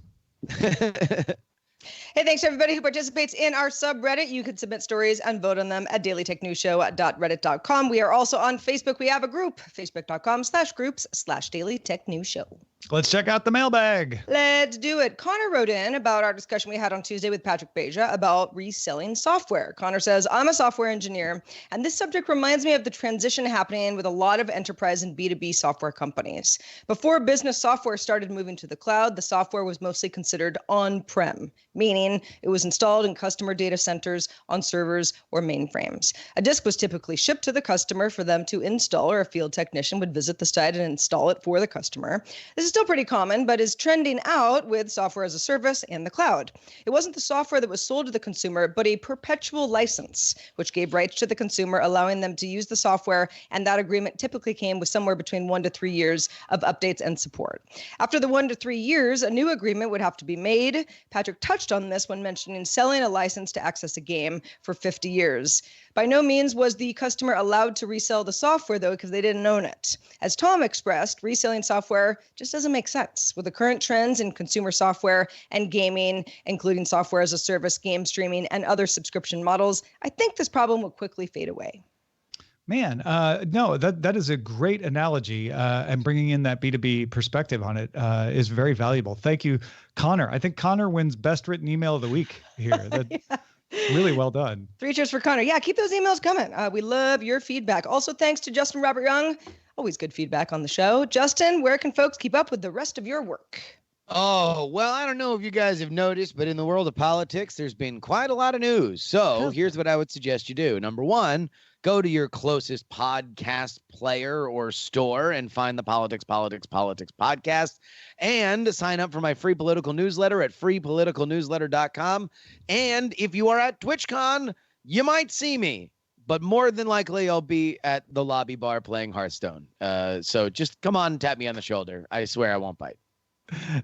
Hey, thanks to everybody who participates in our subreddit. You can submit stories and vote on them at dailytechnewsshow.reddit.com. We are also on Facebook. We have a group, facebook.com/groups/dailytechnewsshow. Let's check out the mailbag. Let's do it. Connor wrote in about our discussion we had on Tuesday with Patrick Beja about reselling software. Connor says, I'm a software engineer, and this subject reminds me of the transition happening with a lot of enterprise and B2B software companies. Before business software started moving to the cloud, the software was mostly considered on-prem, meaning it was installed in customer data centers on servers or mainframes. A disk was typically shipped to the customer for them to install, or a field technician would visit the site and install it for the customer. This is still pretty common, but is trending out with software as a service and the cloud. It wasn't the software that was sold to the consumer, but a perpetual license, which gave rights to the consumer, allowing them to use the software, and that agreement typically came with somewhere between 1 to 3 years of updates and support. After the 1 to 3 years, a new agreement would have to be made. Patrick touched on this when mentioning selling a license to access a game for 50 years. By no means was the customer allowed to resell the software, though, because they didn't own it. As Tom expressed, reselling software just doesn't make sense. With the current trends in consumer software and gaming, including software as a service, game streaming, and other subscription models, I think this problem will quickly fade away. Man, no, that is a great analogy, and bringing in that B2B perspective on it is very valuable. Thank you, Connor. I think Connor wins best written email of the week here. Really well done. 3 cheers for Connor. Yeah, keep those emails coming. We love your feedback. Also, thanks to Justin Robert Young. Always good feedback on the show. Justin, where can folks keep up with the rest of your work? Oh, well, I don't know if you guys have noticed, but in the world of politics, there's been quite a lot of news. So here's what I would suggest you do. Number one, go to your closest podcast player or store and find the Politics podcast and sign up for my free political newsletter at freepoliticalnewsletter.com. And if you are at TwitchCon, you might see me, but more than likely I'll be at the lobby bar playing Hearthstone. So just come on and tap me on the shoulder. I swear I won't bite.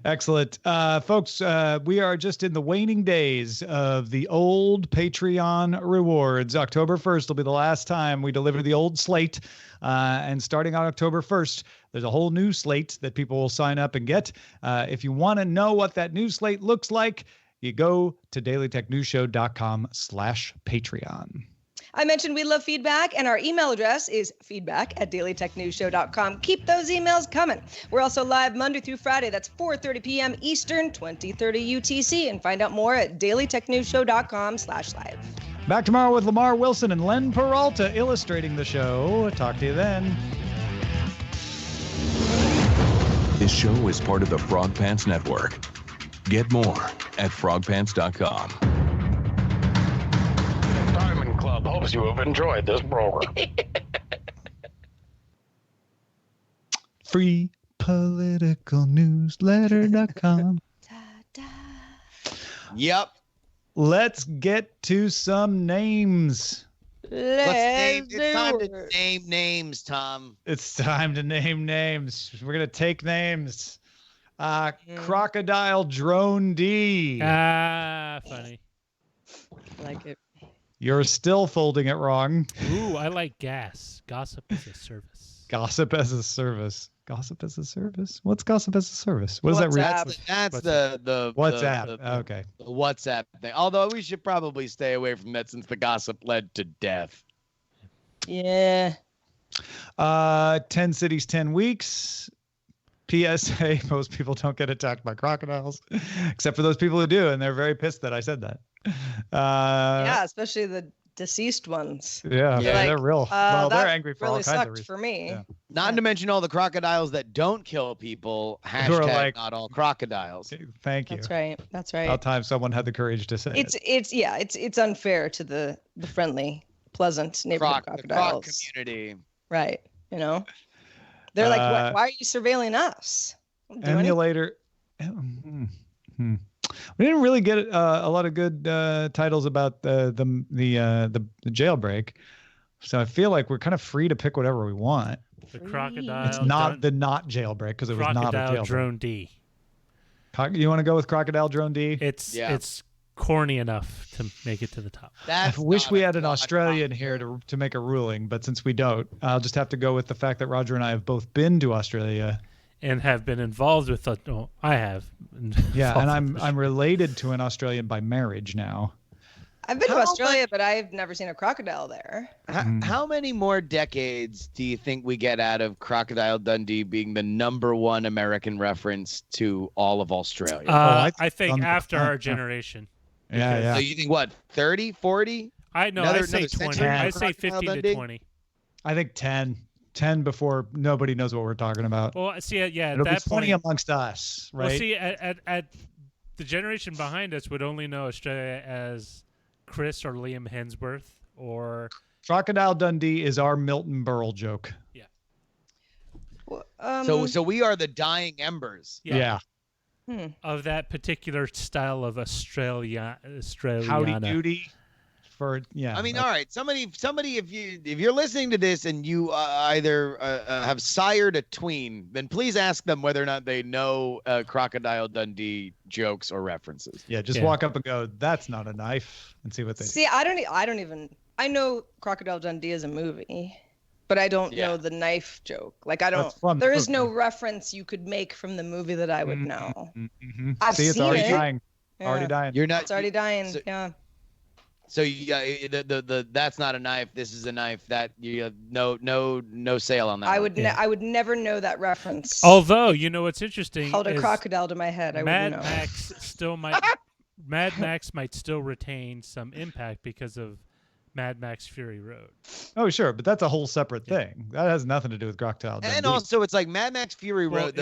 Excellent. Folks, we are just in the waning days of the old Patreon rewards. October 1st will be the last time we deliver the old slate. And starting on October 1st, there's a whole new slate that people will sign up and get. If you want to know what that new slate looks like, you go to dailytechnewsshow.com/Patreon. I mentioned we love feedback, and our email address is feedback@dailytechnewsshow.com. Keep those emails coming. We're also live Monday through Friday. That's 4:30 p.m. Eastern, 20:30 UTC. And find out more at dailytechnewsshow.com/live. Back tomorrow with Lamar Wilson and Len Peralta illustrating the show. Talk to you then. This show is part of the Frog Pants Network. Get more at frogpants.com. Diamond Club hopes you have enjoyed this program. freepoliticalnewsletter.com. Yep. Let's get to some names. It's time to name names, Tom. It's time to name names. We're going to take names. Crocodile Drone D. Funny. Like it. You're still folding it wrong. Ooh, I like gas. Gossip as a service. Gossip as a service. Gossip as a service? What's gossip as a service? What does that read? That's the WhatsApp. Okay. The WhatsApp thing. Although we should probably stay away from that since the gossip led to death. Yeah. 10 cities, 10 weeks. PSA, most people don't get attacked by crocodiles, except for those people who do, and they're very pissed that I said that. Yeah, especially the deceased ones. Yeah, they're real. Well, they're angry for really all kinds of reasons. For me. Yeah. Not to mention all the crocodiles that don't kill people. Hashtag like, not all crocodiles. Thank you. That's right. That's right. About time someone had the courage to say it. It's unfair to the friendly, pleasant neighborhood crocodiles. The croc community. Right. You know? They're like, why are you surveilling us? Emulator. We didn't really get a lot of good titles about the jailbreak, so I feel like we're kind of free to pick whatever we want. The crocodile. It's not jailbreak because it was not a jailbreak. Crocodile Drone D. You want to go with Crocodile Drone D? It's corny enough to make it to the top. I wish we had an Australian here to make a ruling, but since we don't, I'll just have to go with the fact that Roger and I have both been to Australia and have been involved with. I have. Yeah, and I'm related to an Australian by marriage now. I've been to Australia, but I've never seen a crocodile there. How many more decades do you think we get out of Crocodile Dundee being the #1 American reference to all of Australia? I think after our generation. Yeah. So you think what, 30, 40? I say 20. I say 15 to 20. I think 10. 10 before nobody knows what we're talking about. Well, see, yeah, it'll at that be funny point amongst us, right? Well, see, at the generation behind us would only know Australia as Chris or Liam Hemsworth or Crocodile Dundee is our Milton Berle joke. Yeah. So we are the dying embers. Yeah. Of that particular style of Australiana. Howdy doody. I mean, all right. Somebody, if you're listening to this and you either have sired a tween, then please ask them whether or not they know Crocodile Dundee jokes or references. Yeah, just walk up and go, "That's not a knife," and see what they see. I don't even. I know Crocodile Dundee is a movie, but I don't know the knife joke. Like I don't. There is no reference you could make from the movie that I would know. Mm-hmm. I've seen it's already dying. Yeah. Already dying. You're not. It's already dying. Yeah. So the that's not a knife. This is a knife. That no sale on that. I would never know that reference. Although what's interesting. Held a crocodile to my head. I Mad wouldn't know. Max still might Mad Max might still retain some impact because of Mad Max Fury Road. Oh, sure, but that's a whole separate thing. That has nothing to do with Crocodile Dundee. And also, it's like Mad Max Fury Road.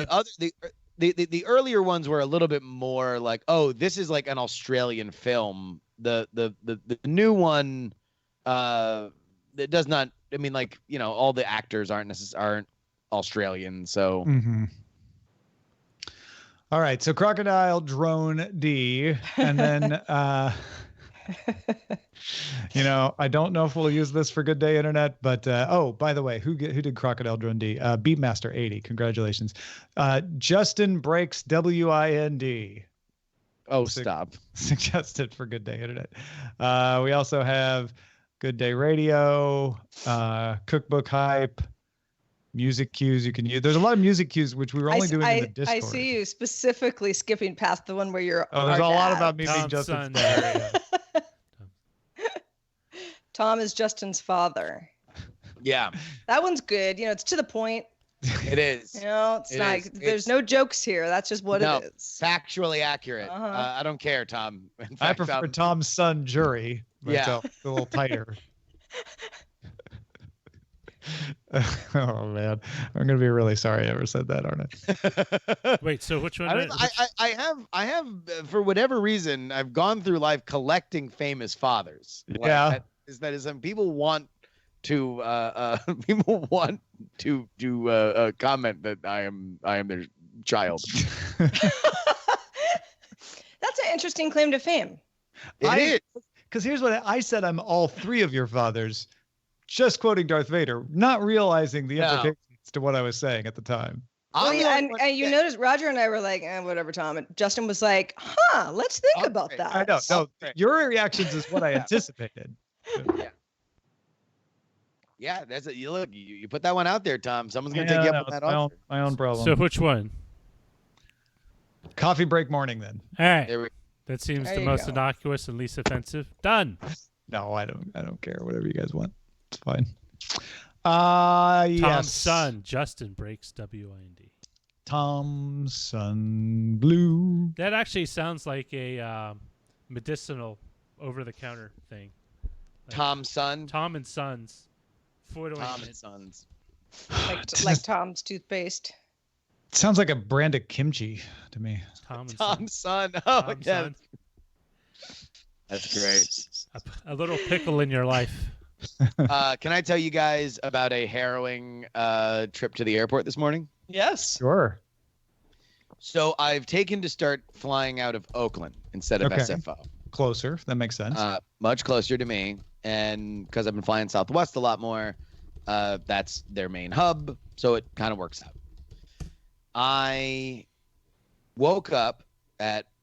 The earlier ones were a little bit more like, oh, this is like an Australian film. The new one, it does not. I mean, like, you know, all the actors aren't Australian, so. Mm-hmm. All right, so Crocodile Drone D, and then you know, I don't know if we'll use this for Good Day Internet, but oh, by the way, who did Crocodile Drone D? Beatmaster 80, congratulations. Justin Breaks WIND. Oh, stop. Suggested for Good Day Internet. We also have Good Day Radio, Cookbook Hype, music cues you can use. There's a lot of music cues, which we were only doing in the Discord. I see you specifically skipping past the one where you're. Oh, there's a lot about me being Justin's dad. Tom is Justin's father. Yeah. That one's good. You know, it's to the point. It is. You know, there's no jokes here. That's just what it is. Factually accurate. I don't care, Tom. In fact, I prefer Tom's son, Jury. Yeah. It's a little tighter. Oh man, I'm gonna be really sorry I ever said that, aren't I? Wait, so which one? I have for whatever reason I've gone through life collecting famous fathers. Yeah, that is people want to comment that I am their child. That's an interesting claim to fame. It is. Because here's what I said: I'm all three of your fathers. Just quoting Darth Vader, not realizing the implications to what I was saying at the time. Well, and you noticed Roger and I were like, whatever, Tom. And Justin was like, let's think about that. I know. No, your reactions is what I anticipated. Yeah, that's it. You look, you put that one out there, Tom. Someone's gonna take you up on that offer. My own problem. So which one? Coffee break morning, then. All right. That seems the most innocuous and least offensive. Done. No, I don't care. Whatever you guys want. It's fine. Tom's Yes. son, Justin Breaks WIND. Tom's son, Blue. That actually sounds like a medicinal over-the-counter thing. Like Tom's son? Tom and Sons. Tom and Sons. Like Tom's toothpaste. Sounds like a brand of kimchi to me. Tom's son. Oh, Tom's yeah. son. That's great. A little pickle in your life. Can I tell you guys about a harrowing trip to the airport this morning? Yes. Sure. So I've taken to start flying out of Oakland instead of SFO. Closer. That makes sense. Much closer to me. And because I've been flying Southwest a lot more, that's their main hub. So it kind of works out. I woke up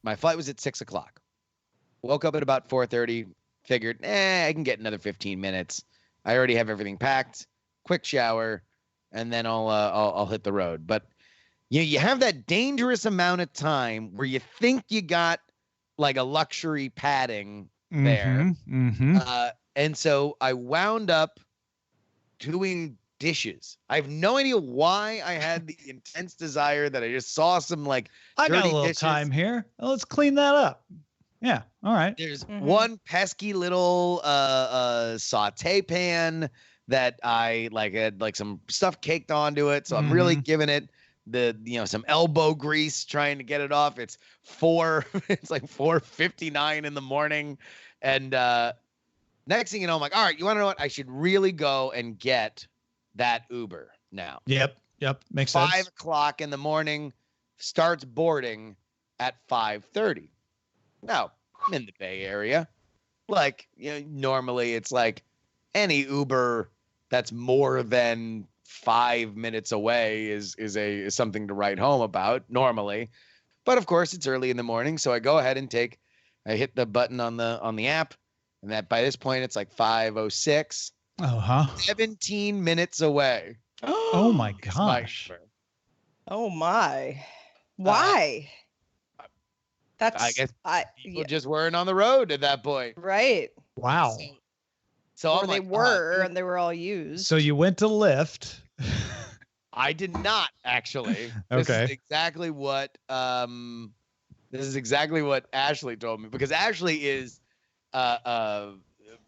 my flight was at 6 o'clock. Woke up at about 4:30. Figured, I can get another 15 minutes. I already have everything packed. Quick shower, and then I'll hit the road. But you have that dangerous amount of time where you think you got like a luxury padding there. Mm-hmm. And so I wound up doing dishes. I have no idea why I had the intense desire that I just saw some like I got a little dishes. time here. Let's clean that up. Yeah. All right. There's one pesky little saute pan that I had like some stuff caked onto it. So I'm really giving it some elbow grease trying to get it off. It's like 4:59 in the morning. And next thing you know, I'm like, all right, you want to know what? I should really go and get that Uber now. Yep. Makes sense. 5 o'clock in the morning, starts boarding at 5:30. Now, I'm in the Bay Area. Like, normally it's like any Uber that's more than 5 minutes away is something to write home about normally. But of course, it's early in the morning, so I go ahead and I hit the button on the app, and that by this point it's like 5:06. 17 minutes away. Oh my gosh. Oh my. Why? I guess people just weren't on the road at that point. Right. Wow. So or they were, and they were all used. So you went to Lyft. I did not actually. Okay. This is exactly what This is exactly what Ashley told me, because Ashley is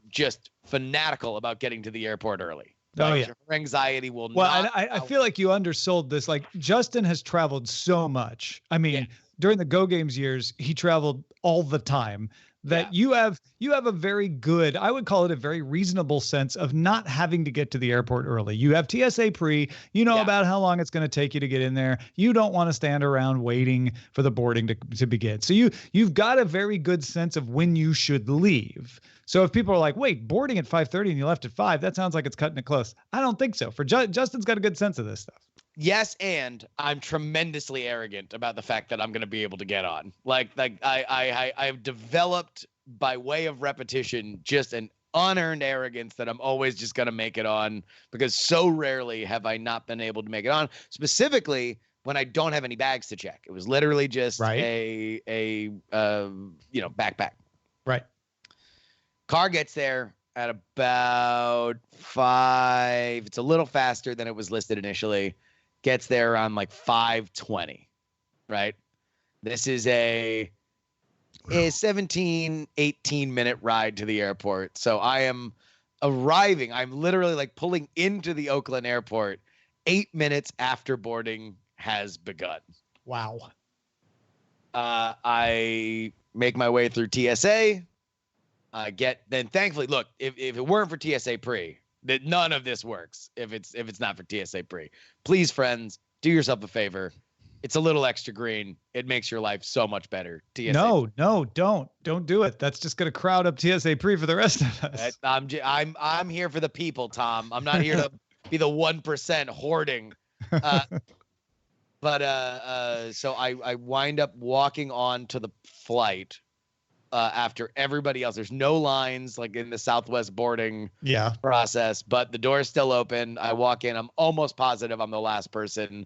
just fanatical about getting to the airport early. Oh, yeah. Her anxiety will Well, not. I feel like you undersold this. Like, Justin has traveled so much. I mean, during the Go Games years, he traveled all the time. That you have a very good, I would call it a very reasonable sense of not having to get to the airport early. You have TSA pre, you know about how long it's going to take you to get in there. You don't want to stand around waiting for the boarding to begin. So you've got a very good sense of when you should leave. So if people are like, wait, boarding at 5:30 and you left at 5, that sounds like it's cutting it close. I don't think so. For Justin's got a good sense of this stuff. Yes, and I'm tremendously arrogant about the fact that I'm going to be able to get on. Like I've developed by way of repetition just an unearned arrogance that I'm always just going to make it on, because so rarely have I not been able to make it on. Specifically when I don't have any bags to check. It was literally just a backpack. Right. Car gets there at about 5. It's a little faster than it was listed initially. Gets there around like 5:20, right? This is a 17, 18-minute ride to the airport. So I am arriving. I'm literally like pulling into the Oakland airport 8 minutes after boarding has begun. Wow. I make my way through TSA. Then thankfully, look, if it weren't for TSA pre, that none of this works if it's not for TSA pre. Please, friends, do yourself a favor. It's a little extra green. It makes your life so much better. TSA. No, don't do it. That's just going to crowd up TSA pre for the rest of us. I'm here for the people, Tom. I'm not here to be the 1% hoarding. So I wind up walking on to the flight. After everybody else, there's no lines like in the Southwest boarding process, but the door is still open. I walk in. I'm almost positive I'm the last person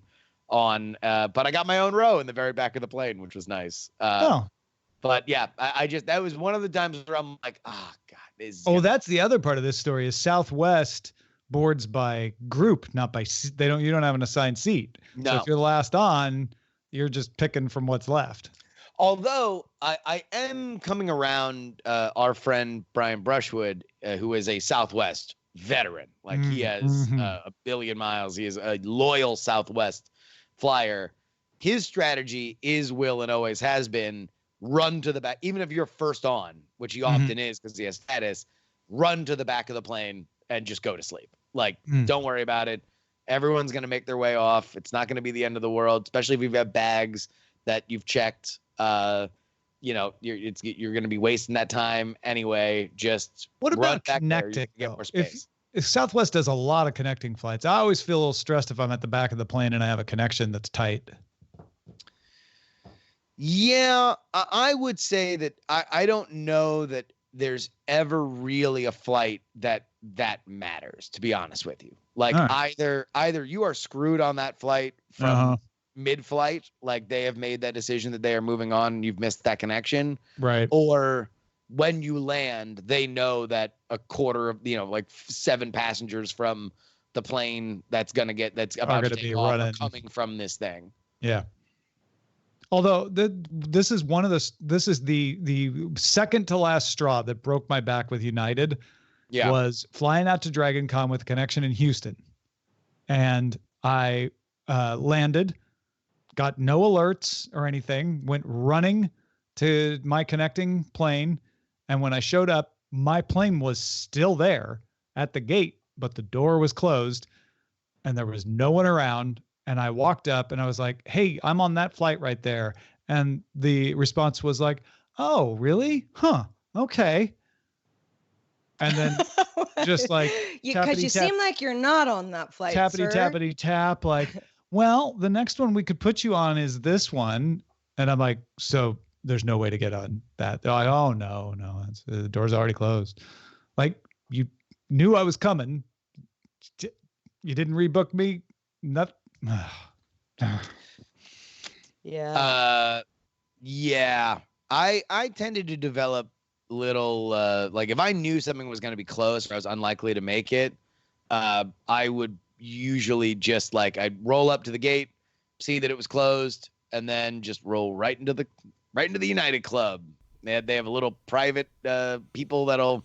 on, but I got my own row in the very back of the plane, which was nice. But yeah, I just, that was one of the times where I'm like, oh God. That's the other part of this story is Southwest boards by group, not by, you don't have an assigned seat. No. So if you're the last on, you're just picking from what's left. Although I am coming around our friend Brian Brushwood, who is a Southwest veteran. Like he has a billion miles. He is a loyal Southwest flyer. His strategy will and always has been run to the back. Even if you're first on, which he often is because he has status, run to the back of the plane and just go to sleep. Like, don't worry about it. Everyone's going to make their way off. It's not going to be the end of the world, especially if you've got bags that you've checked. You're going to be wasting that time anyway. Just what run about back connecting? there, get more space. If Southwest does a lot of connecting flights, I always feel a little stressed if I'm at the back of the plane and I have a connection that's tight. Yeah, I would say that I don't know that there's ever really a flight that matters, to be honest with you. Like either you are screwed on that flight from mid-flight, like they have made that decision that they are moving on and you've missed that connection, right? Or when you land, they know that a quarter of, like 7 passengers from the plane that's about to take off are coming from this thing. Yeah. Although this is the second to last straw that broke my back with United. Yeah. Was flying out to Dragon Con with a connection in Houston, and I landed. Got no alerts or anything, went running to my connecting plane. And when I showed up, my plane was still there at the gate, but the door was closed and there was no one around. And I walked up and I was like, hey, I'm on that flight right there. And the response was like, oh, really? Huh. Okay. And then just like, because you seem like you're not on that flight, tappity tap, like, well, the next one we could put you on is this one. And I'm like, so there's no way to get on that. They're like, oh, no, the door's already closed. Like, you knew I was coming. You didn't rebook me. Nothing. Yeah. Yeah. I tended to develop little, like if I knew something was going to be close or I was unlikely to make it, I would usually just like I'd roll up to the gate, see that it was closed, and then just roll right into the right into the United Club. They have a little private people that'll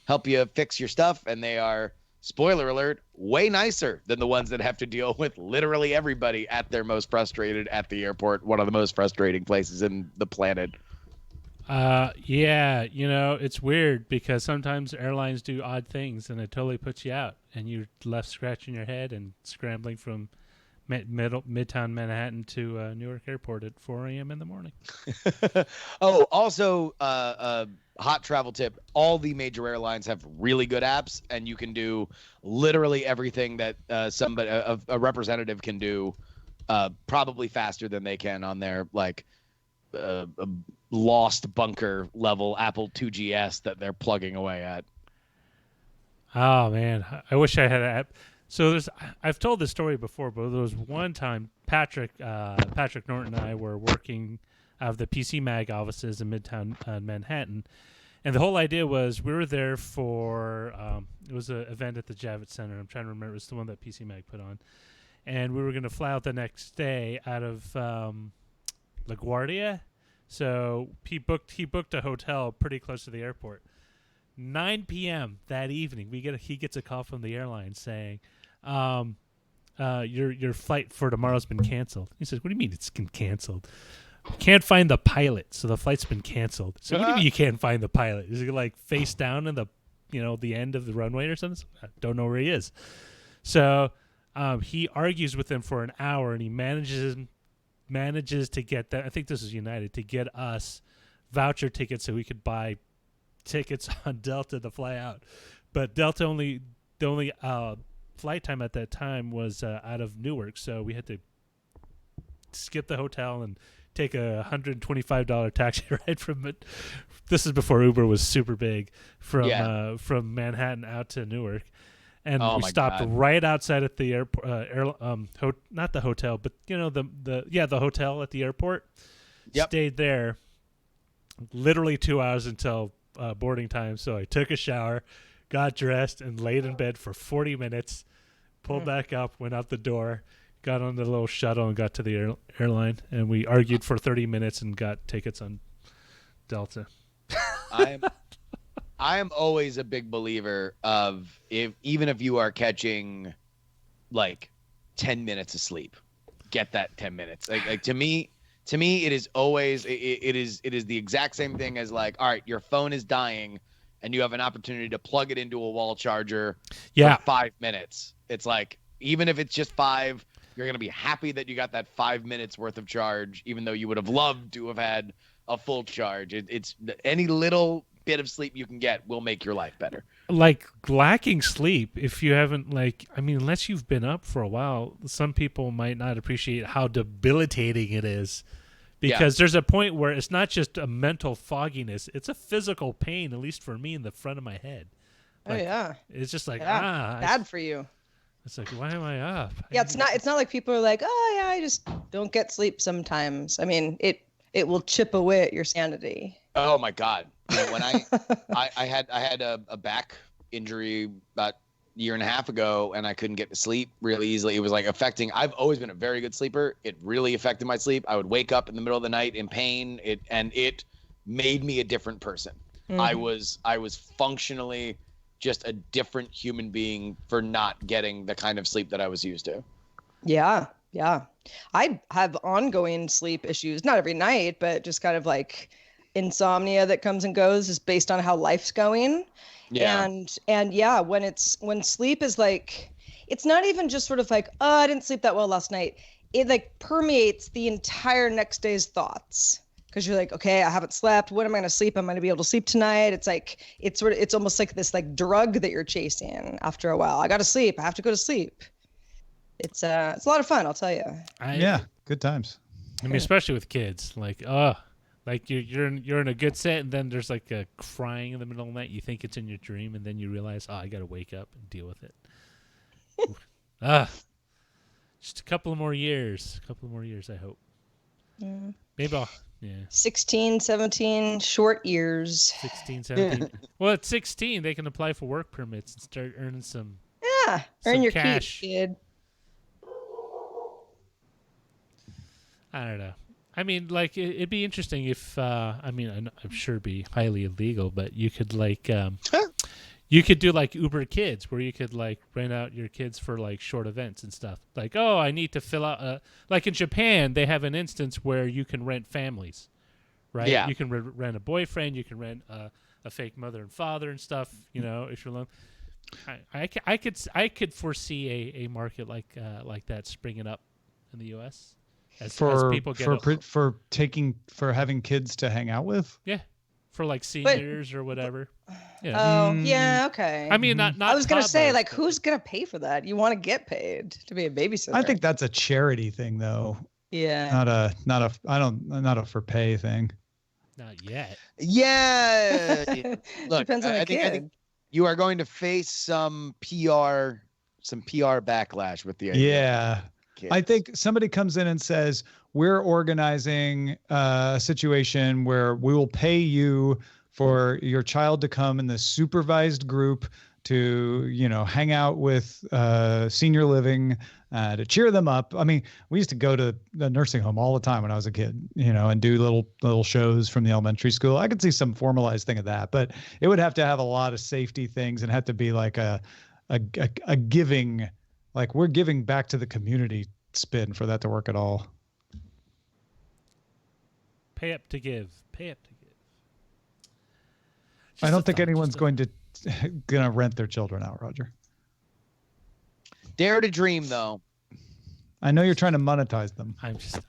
help you fix your stuff, and they are, spoiler alert, way nicer than the ones that have to deal with literally everybody at their most frustrated at the airport, one of the most frustrating places in the planet. Yeah, it's weird because sometimes airlines do odd things and it totally puts you out, and you're left scratching your head and scrambling from Midtown Manhattan to Newark Airport at 4 a.m. in the morning. Oh, also, hot travel tip: all the major airlines have really good apps, and you can do literally everything that a representative can do, probably faster than they can on their lost bunker level Apple 2GS that they're plugging away at. Oh man, I wish I had an app. So I've told this story before, but there was one time Patrick Norton and I were working out of the PC Mag offices in Midtown Manhattan, and the whole idea was we were there for it was an event at the Javits Center. I'm trying to remember, it was the one that PC Mag put on, and we were going to fly out the next day out of LaGuardia. So he booked a hotel pretty close to the airport. 9 p.m. that evening, he gets a call from the airline saying, your flight for tomorrow's been canceled. He says, "What do you mean it's been canceled? Can't find the pilot, so the flight's been canceled." So what do you mean you can't find the pilot? Is he like face down in the the end of the runway or something? I don't know where he is. So he argues with him for an hour, and he manages to get that. I think this is United, to get us voucher tickets so we could buy tickets on Delta to fly out. But Delta the only flight time at that time was out of Newark, so we had to skip the hotel and take a $125 taxi ride from it. This is before Uber was super big, from Manhattan out to Newark. And we stopped right outside at the airport, not the hotel, but the hotel at the airport. Yep. Stayed there literally 2 hours until boarding time. So I took a shower, got dressed, and laid in bed for 40 minutes. Pulled back up, went out the door, got on the little shuttle, and got to the airline. And we argued for 30 minutes and got tickets on Delta. I am always a big believer of even if you are catching like 10 minutes of sleep, get that 10 minutes. Like to me it is always it is the exact same thing as like, all right, your phone is dying and you have an opportunity to plug it into a wall charger for 5 minutes. It's like, even if it's just 5, you're going to be happy that you got that 5 minutes worth of charge, even though you would have loved to have had a full charge. It's any little bit of sleep you can get will make your life better. Like lacking sleep, if you haven't unless you've been up for a while, some people might not appreciate how debilitating it is, because there's a point where it's not just a mental fogginess, it's a physical pain, at least for me, in the front of my head. It's just like bad for you. It's like, why am I up? It's not like people are like, oh yeah, I just don't get sleep sometimes. I mean, it will chip away at your sanity. Oh my God. When I had a back injury about a year and a half ago, and I couldn't get to sleep really easily. It was like affecting. I've always been a very good sleeper. It really affected my sleep. I would wake up in the middle of the night in pain. It made me a different person. Mm-hmm. I was functionally just a different human being for not getting the kind of sleep that I was used to. Yeah. I have ongoing sleep issues, not every night, but just kind of like insomnia that comes and goes, is based on how life's going. Yeah. And when sleep is like, it's not even just sort of like, oh, I didn't sleep that well last night. It like permeates the entire next day's thoughts. Because you're like, okay, I haven't slept. When am I going to sleep? I'm going to be able to sleep tonight. It's like, it's almost like this like drug that you're chasing after a while. I got to sleep. I have to go to sleep. It's a lot of fun, I'll tell you. Good times. I mean, especially with kids, like you're in a good set, and then there's like a crying in the middle of the night. You think it's in your dream, and then you realize, I got to wake up and deal with it. Just a couple of more years. I hope. Yeah. Maybe I'll. Yeah. 16, 17, short years. 16, 17. Well, at 16, they can apply for work permits and start earning some. Yeah, earn your cash. keep, kid. I don't know. I mean, like it'd be interesting if I'm sure it'd be highly illegal, but you could like you could do like Uber Kids, where you could like rent out your kids for like short events and stuff. Like, oh, I need to fill out like in Japan, they have an instance where you can rent families, right? Yeah. You can rent a boyfriend, you can rent a fake mother and father and stuff. You know, if you're alone. I could foresee a market like that springing up in the U.S. as people get for having kids to hang out with. Yeah, for like seniors or whatever. Yeah. Oh, yeah, okay. I mean, not. I was gonna say, toddlers, like, but- who's gonna pay for that? You want to get paid to be a babysitter? I think that's a charity thing, though. Yeah. Not a for pay thing. Not yet. Yeah. Look, Depends on the I think you are going to face some PR backlash with the idea. Yeah. Kids. I think somebody comes in and says, we're organizing a situation where we will pay you for your child to come in the supervised group to, hang out with senior living, to cheer them up. I mean, we used to go to the nursing home all the time when I was a kid, and do little shows from the elementary school. I could see some formalized thing of that, but it would have to have a lot of safety things and have to be like a giving, like we're giving back to the community spin for that to work at all. Pay up to give. Pay up to give. I don't think anyone's gonna rent their children out, Roger. Dare to dream, though. I know you're trying to monetize them. I'm saying.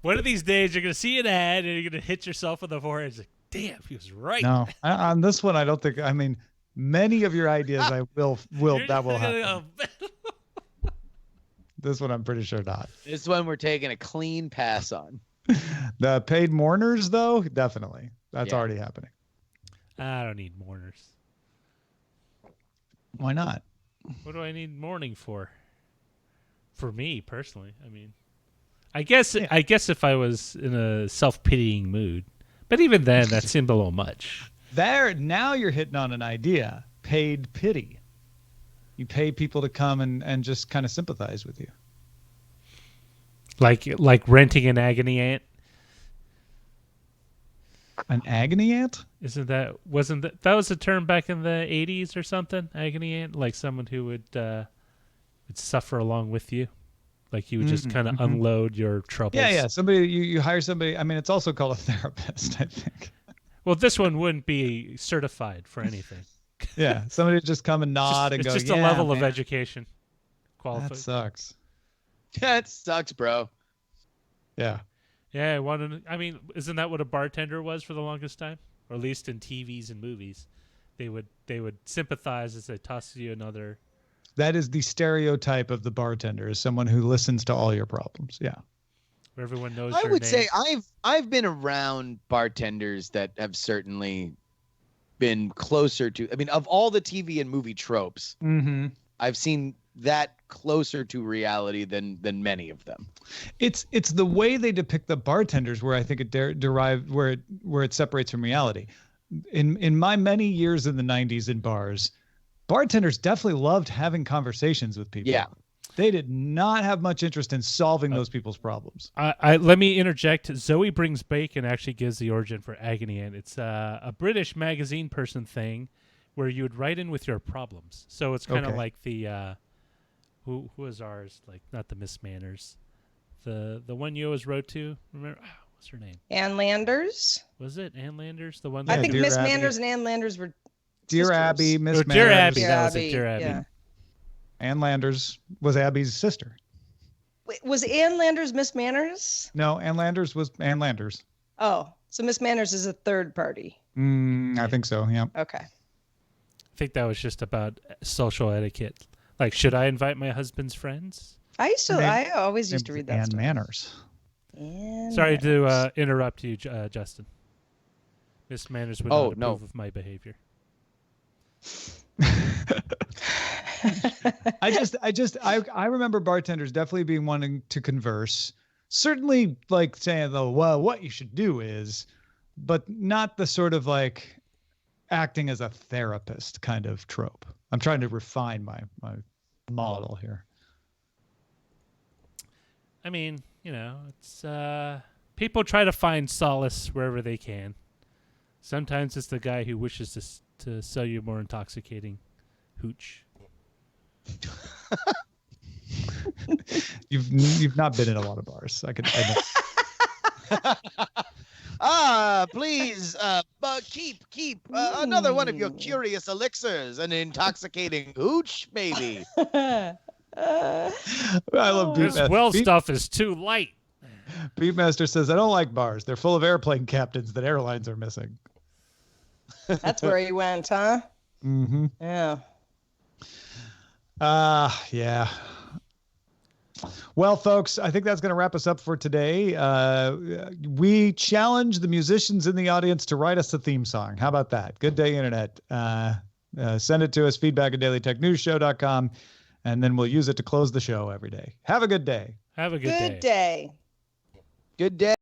One of these days, you're gonna see an ad and you're gonna hit yourself in the forehead. It's like, damn, he was right. No, on this one, I don't think. I mean, many of your ideas, that will happen. This one, I'm pretty sure not. This one we're taking a clean pass on. The paid mourners, though, definitely. That's already happening. I don't need mourners. Why not? What do I need mourning for? For me personally, I mean, I guess if I was in a self-pitying mood, but even then, that seemed a little much. Now you're hitting on an idea. Paid pity. You pay people to come and just kind of sympathize with you. Like renting an agony aunt. An agony aunt? Wasn't that was a term back in the 80s or something? Agony aunt, like someone who would suffer along with you, like you would just kind of unload your troubles. Yeah. Somebody you hire somebody. I mean, it's also called a therapist, I think. Well, this one wouldn't be certified for anything. Yeah, somebody would just come and nod and go. It's just a level of education. Qualified. That sucks. That sucks, bro. Yeah. Yeah, I mean, isn't that what a bartender was for the longest time? Or at least in TVs and movies, they would sympathize as they toss you another. That is the stereotype of the bartender, is someone who listens to all your problems. Yeah. Where everyone knows. I would say I've been around bartenders that have certainly been closer to. I mean, of all the TV and movie tropes, I've seen that closer to reality than many of them. It's the way they depict the bartenders where I think it derived where it separates from reality. In my many years in the 90s in bars, bartenders definitely loved having conversations with people. Yeah. They did not have much interest in solving those people's problems. Let me interject. Zoe Brings Bacon actually gives the origin for agony, and it's a British magazine person thing where you would write in with your problems. So it's kind of like the who was ours? Like not the Miss Manners, the one you always wrote to. Remember what's her name? Ann Landers. Was it Ann Landers? The one. I think Dear Miss Abby. Manners and Ann Landers were. Dear sisters. Abby, Miss Manners. Dear Abby. Dear That was Abby, it. Dear Abby. yeah. Ann Landers was Abby's sister. Wait, was Ann Landers Miss Manners? No, Ann Landers was Ann Landers. Oh, so Miss Manners is a third party. I think so. Yeah. Okay. I think that was just about social etiquette. Like, should I invite my husband's friends? I always used to read that Ann stuff. Manners. Sorry to interrupt you, Justin. Miss Manners would not approve of my behavior. I remember bartenders definitely being wanting to converse. Certainly like saying, though, well, what you should do is, but not the sort of like acting as a therapist kind of trope. I'm trying to refine my model here. I mean, it's people try to find solace wherever they can. Sometimes it's the guy who wishes to sell you more intoxicating hooch. You've not been in a lot of bars. I know. Please, keep another one of your curious elixirs, an intoxicating hooch, maybe. I love This stuff is too light. Beatmaster says, I don't like bars. They're full of airplane captains that airlines are missing. That's where he went, huh? Mm-hmm. Yeah. Yeah. Well, folks, I think that's going to wrap us up for today. We challenge the musicians in the audience to write us a theme song. How about that? Good day, Internet. Send it to us, feedback@dailytechnewsshow.com, and then we'll use it to close the show every day. Have a good day. Have a good day. Good day. Good day.